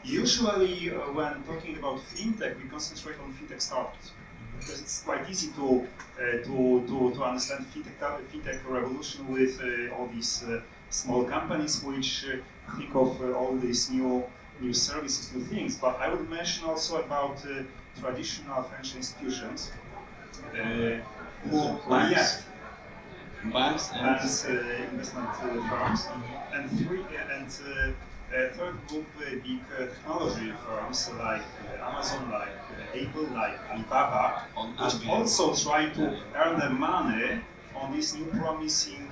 usually, when talking about fintech, we concentrate on fintech startups because it's quite easy to understand fintech revolution with all these small companies which think of all these new services, new things. But I would mention also about traditional financial institutions who react. Banks and Investment firms, and third group big technology firms like Amazon, like Apple, like Alibaba, which also try to earn their money on this new promising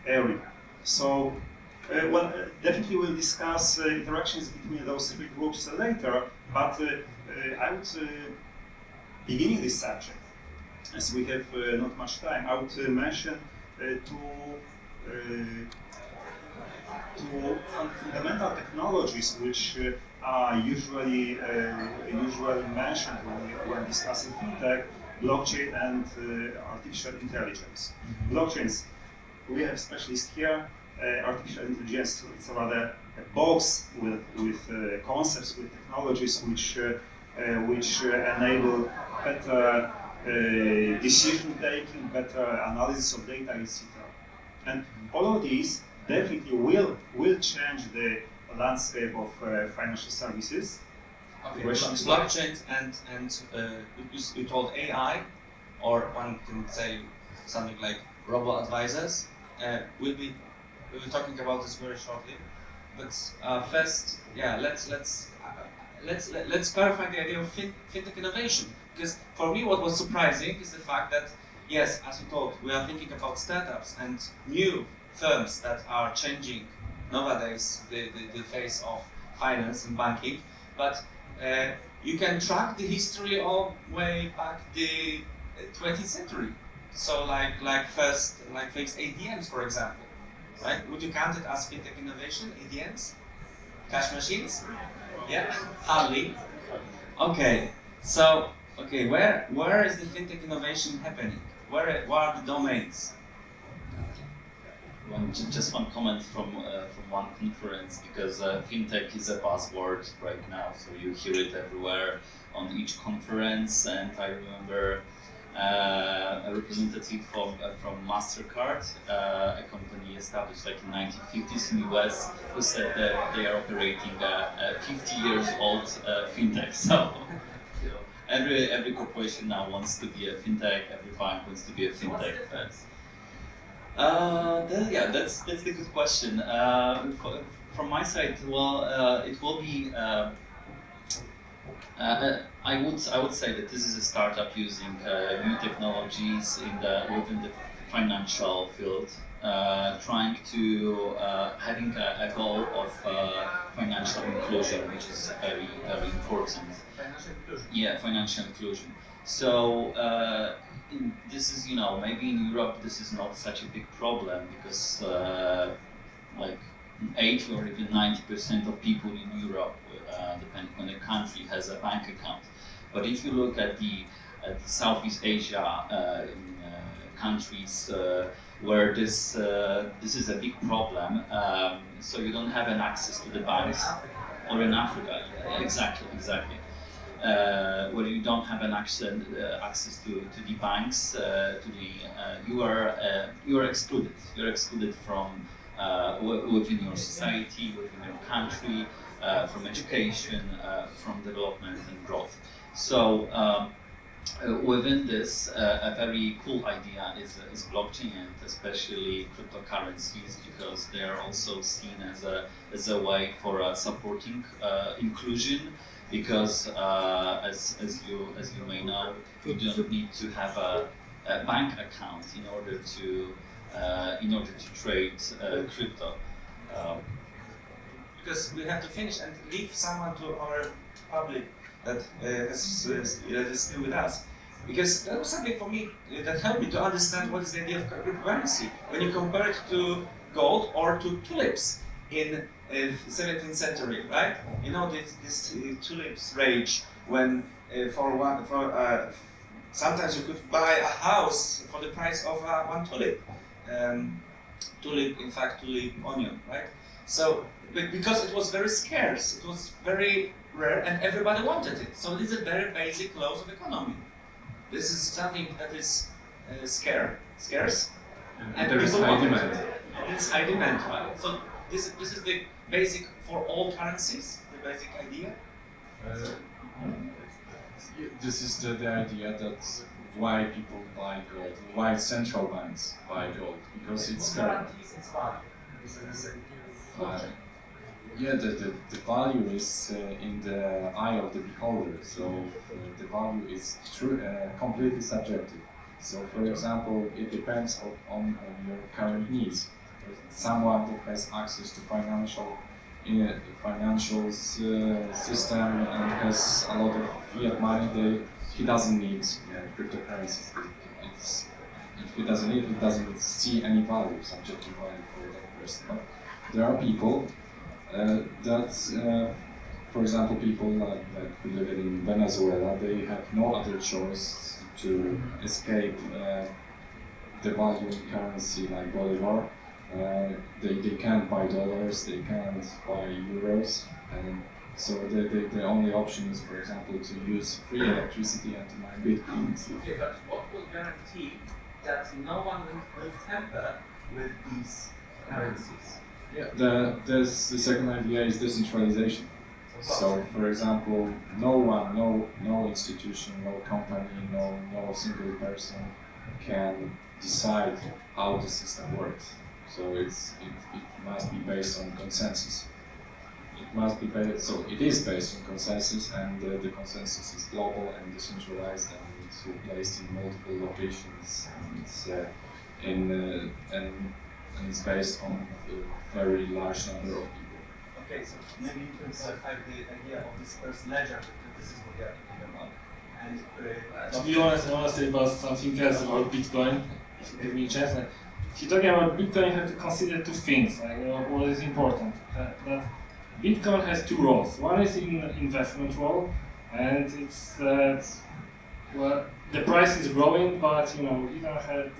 area. So, definitely we'll discuss interactions between those three groups later. But I would, beginning this subject, as we have not much time, I would mention two fundamental technologies which are usually mentioned when discussing fintech: blockchain and artificial intelligence. Blockchains, we have specialists here. Artificial intelligence, it's rather a box with concepts, with technologies which enable better decision taking, better analysis of data, etc. And all of these definitely will change the landscape of financial services. okay. Blockchains and you told AI, or one can say something like robo advisors. We'll be talking about this very shortly. But first, yeah, let's clarify the idea of fintech innovation. Because for me, what was surprising is the fact that, yes, as you told, we are thinking about startups and new firms that are changing nowadays the face of finance and banking. But you can track the history all way back the 20th century. So like first ATMs, for example, right? Would you count it as fintech innovation? ATMs, cash machines? Yeah, hardly. Okay, so. Okay, where is the fintech innovation happening? What are the domains? Just one comment from one conference, because fintech is a buzzword right now, so you hear it everywhere on each conference. And I remember a representative from MasterCard, a company established like in 1950s in the US, who said that they are operating a 50 years old fintech. So. Every corporation now wants to be a fintech. Every bank wants to be a fintech. Yeah, that's the good question. From my side, well, it will be. I would say that this is a startup using new technologies within the financial field, trying to having a goal of financial inclusion, which is very important. Financial inclusion. Yeah, financial inclusion. So this is, maybe in Europe this is not such a big problem because like 80 or even 90% of people in Europe, depending on the country, has a bank account. But if you look at the Southeast Asia countries where this is a big problem, so you don't have an access to the banks, or in Africa, exactly. Where you don't have an access to the banks, you are excluded. You're excluded from within your society, within your country, from education, from development and growth. So within this, a very cool idea is blockchain, and especially cryptocurrencies, because they are also seen as a way for supporting inclusion. Because as you may know, you don't need to have a bank account in order to trade crypto. Because we have to finish and leave someone to our public that is still with us. Because that was something for me that helped me to understand what is the idea of cryptocurrency. When you compare it to gold or to tulips in 17th century, right? You know this tulips rage when sometimes you could buy a house for the price of one tulip. Tulip onion, right? So because it was very scarce, it was very rare, and everybody wanted it. So this is a very basic laws of economy. This is something that is scarce, and there is people high want it. demand. And it's high demand, right? So this is the basic for all currencies, the basic idea. This is the idea that why people buy gold, why central banks buy gold, because it's guarantees its value. yeah, the value is in the eye of the beholder, so the value is completely subjective. So, for example, it depends on your current needs. Someone that has access to financial system and has a lot of fiat money, he doesn't need cryptocurrencies. If he doesn't see any value, subjective value for that person. But there are people that, for example, people like who live in Venezuela, they have no other choice to escape devaluing currency like Bolivar. They can't buy dollars, they can't buy euros, and so the only option is, for example, to use free electricity and to mine bitcoins. Okay, but what will guarantee that no one will tamper with these currencies? Yeah, the second idea is decentralization. So, for example, no institution, no company, no single person can decide how the system works. So it must be based on consensus. It is based on consensus, and the consensus is global and decentralized, and it's placed in multiple locations, and it's based on a very large number of people. Okay, so maybe you can clarify the idea of this first ledger, because this is what we are talking about. And To be honest, I want to say about something else about Bitcoin. If you give me a chance. If you're talking about Bitcoin, you have to consider two things. What is important? That Bitcoin has two roles. One is in investment role, and it's well, the price is growing, but you don't have.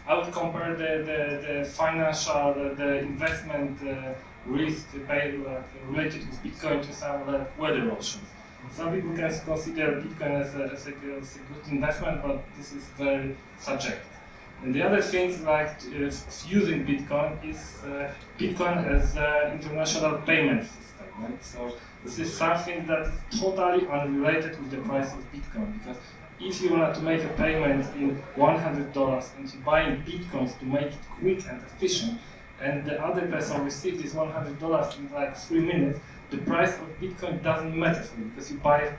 I would compare the financial, the investment risk related with Bitcoin to some weather options. Some people can consider Bitcoin as a good investment, but this is very subjective. And the other thing, like using Bitcoin, is Bitcoin as an international payment system. Right? So this is something that is totally unrelated with the price of Bitcoin, because if you want to make a payment in $100 and you buy Bitcoins to make it quick and efficient, and the other person receives this $100 in like 3 minutes, the price of Bitcoin doesn't matter for you, because you buy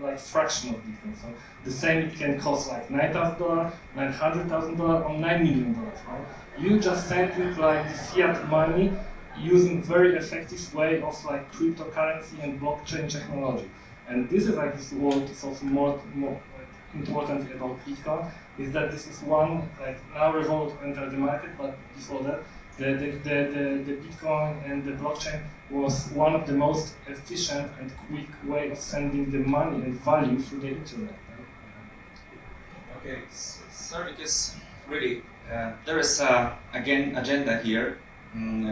like fraction of Bitcoin. So the same, it can cost like $9,000, $900,000, or $9 million, right? You just sending like the fiat money using very effective way of like cryptocurrency and blockchain technology. And this is like this world is also more important about Bitcoin, is that this is one, like now Revolt entered the market, but before that, the Bitcoin and the blockchain was one of the most efficient and quick way of sending the money and value through the internet. Okay, sorry, because really there is again agenda here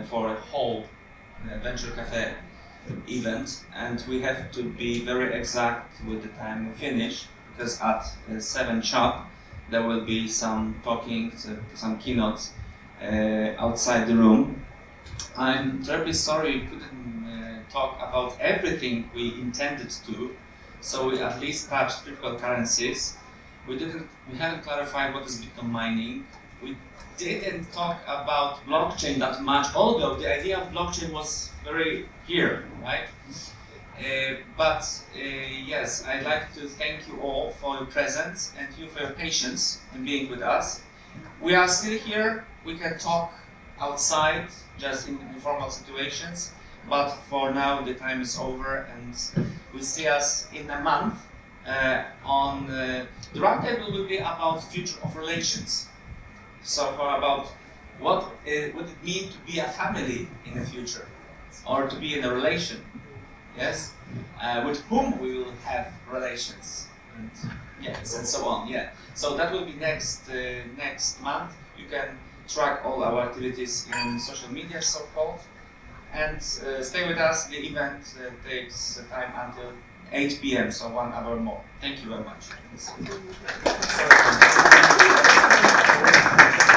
for a whole Venture Cafe event, and we have to be very exact with the time we finish, because at 7 sharp there will be some talking, some keynotes outside the room. I'm terribly sorry we couldn't talk about everything we intended to, so we at least touched cryptocurrencies. We haven't clarified what is Bitcoin mining. We didn't talk about blockchain that much, although the idea of blockchain was very here, right? Yes, I'd like to thank you all for your presence and you for your patience in being with us. We are still here. We can talk outside, just in informal situations, but for now the time is over, and we'll see us in a month. On the roundtable will be about future of relations. So about what would it mean to be a family in the future, or to be in a relation, yes, with whom we will have relations, and yes, and so on. Yeah. So that will be next month. You can track all our activities in social media, so-called, and stay with us. The event takes time until 8 p.m., so 1 hour more. Thank you very much.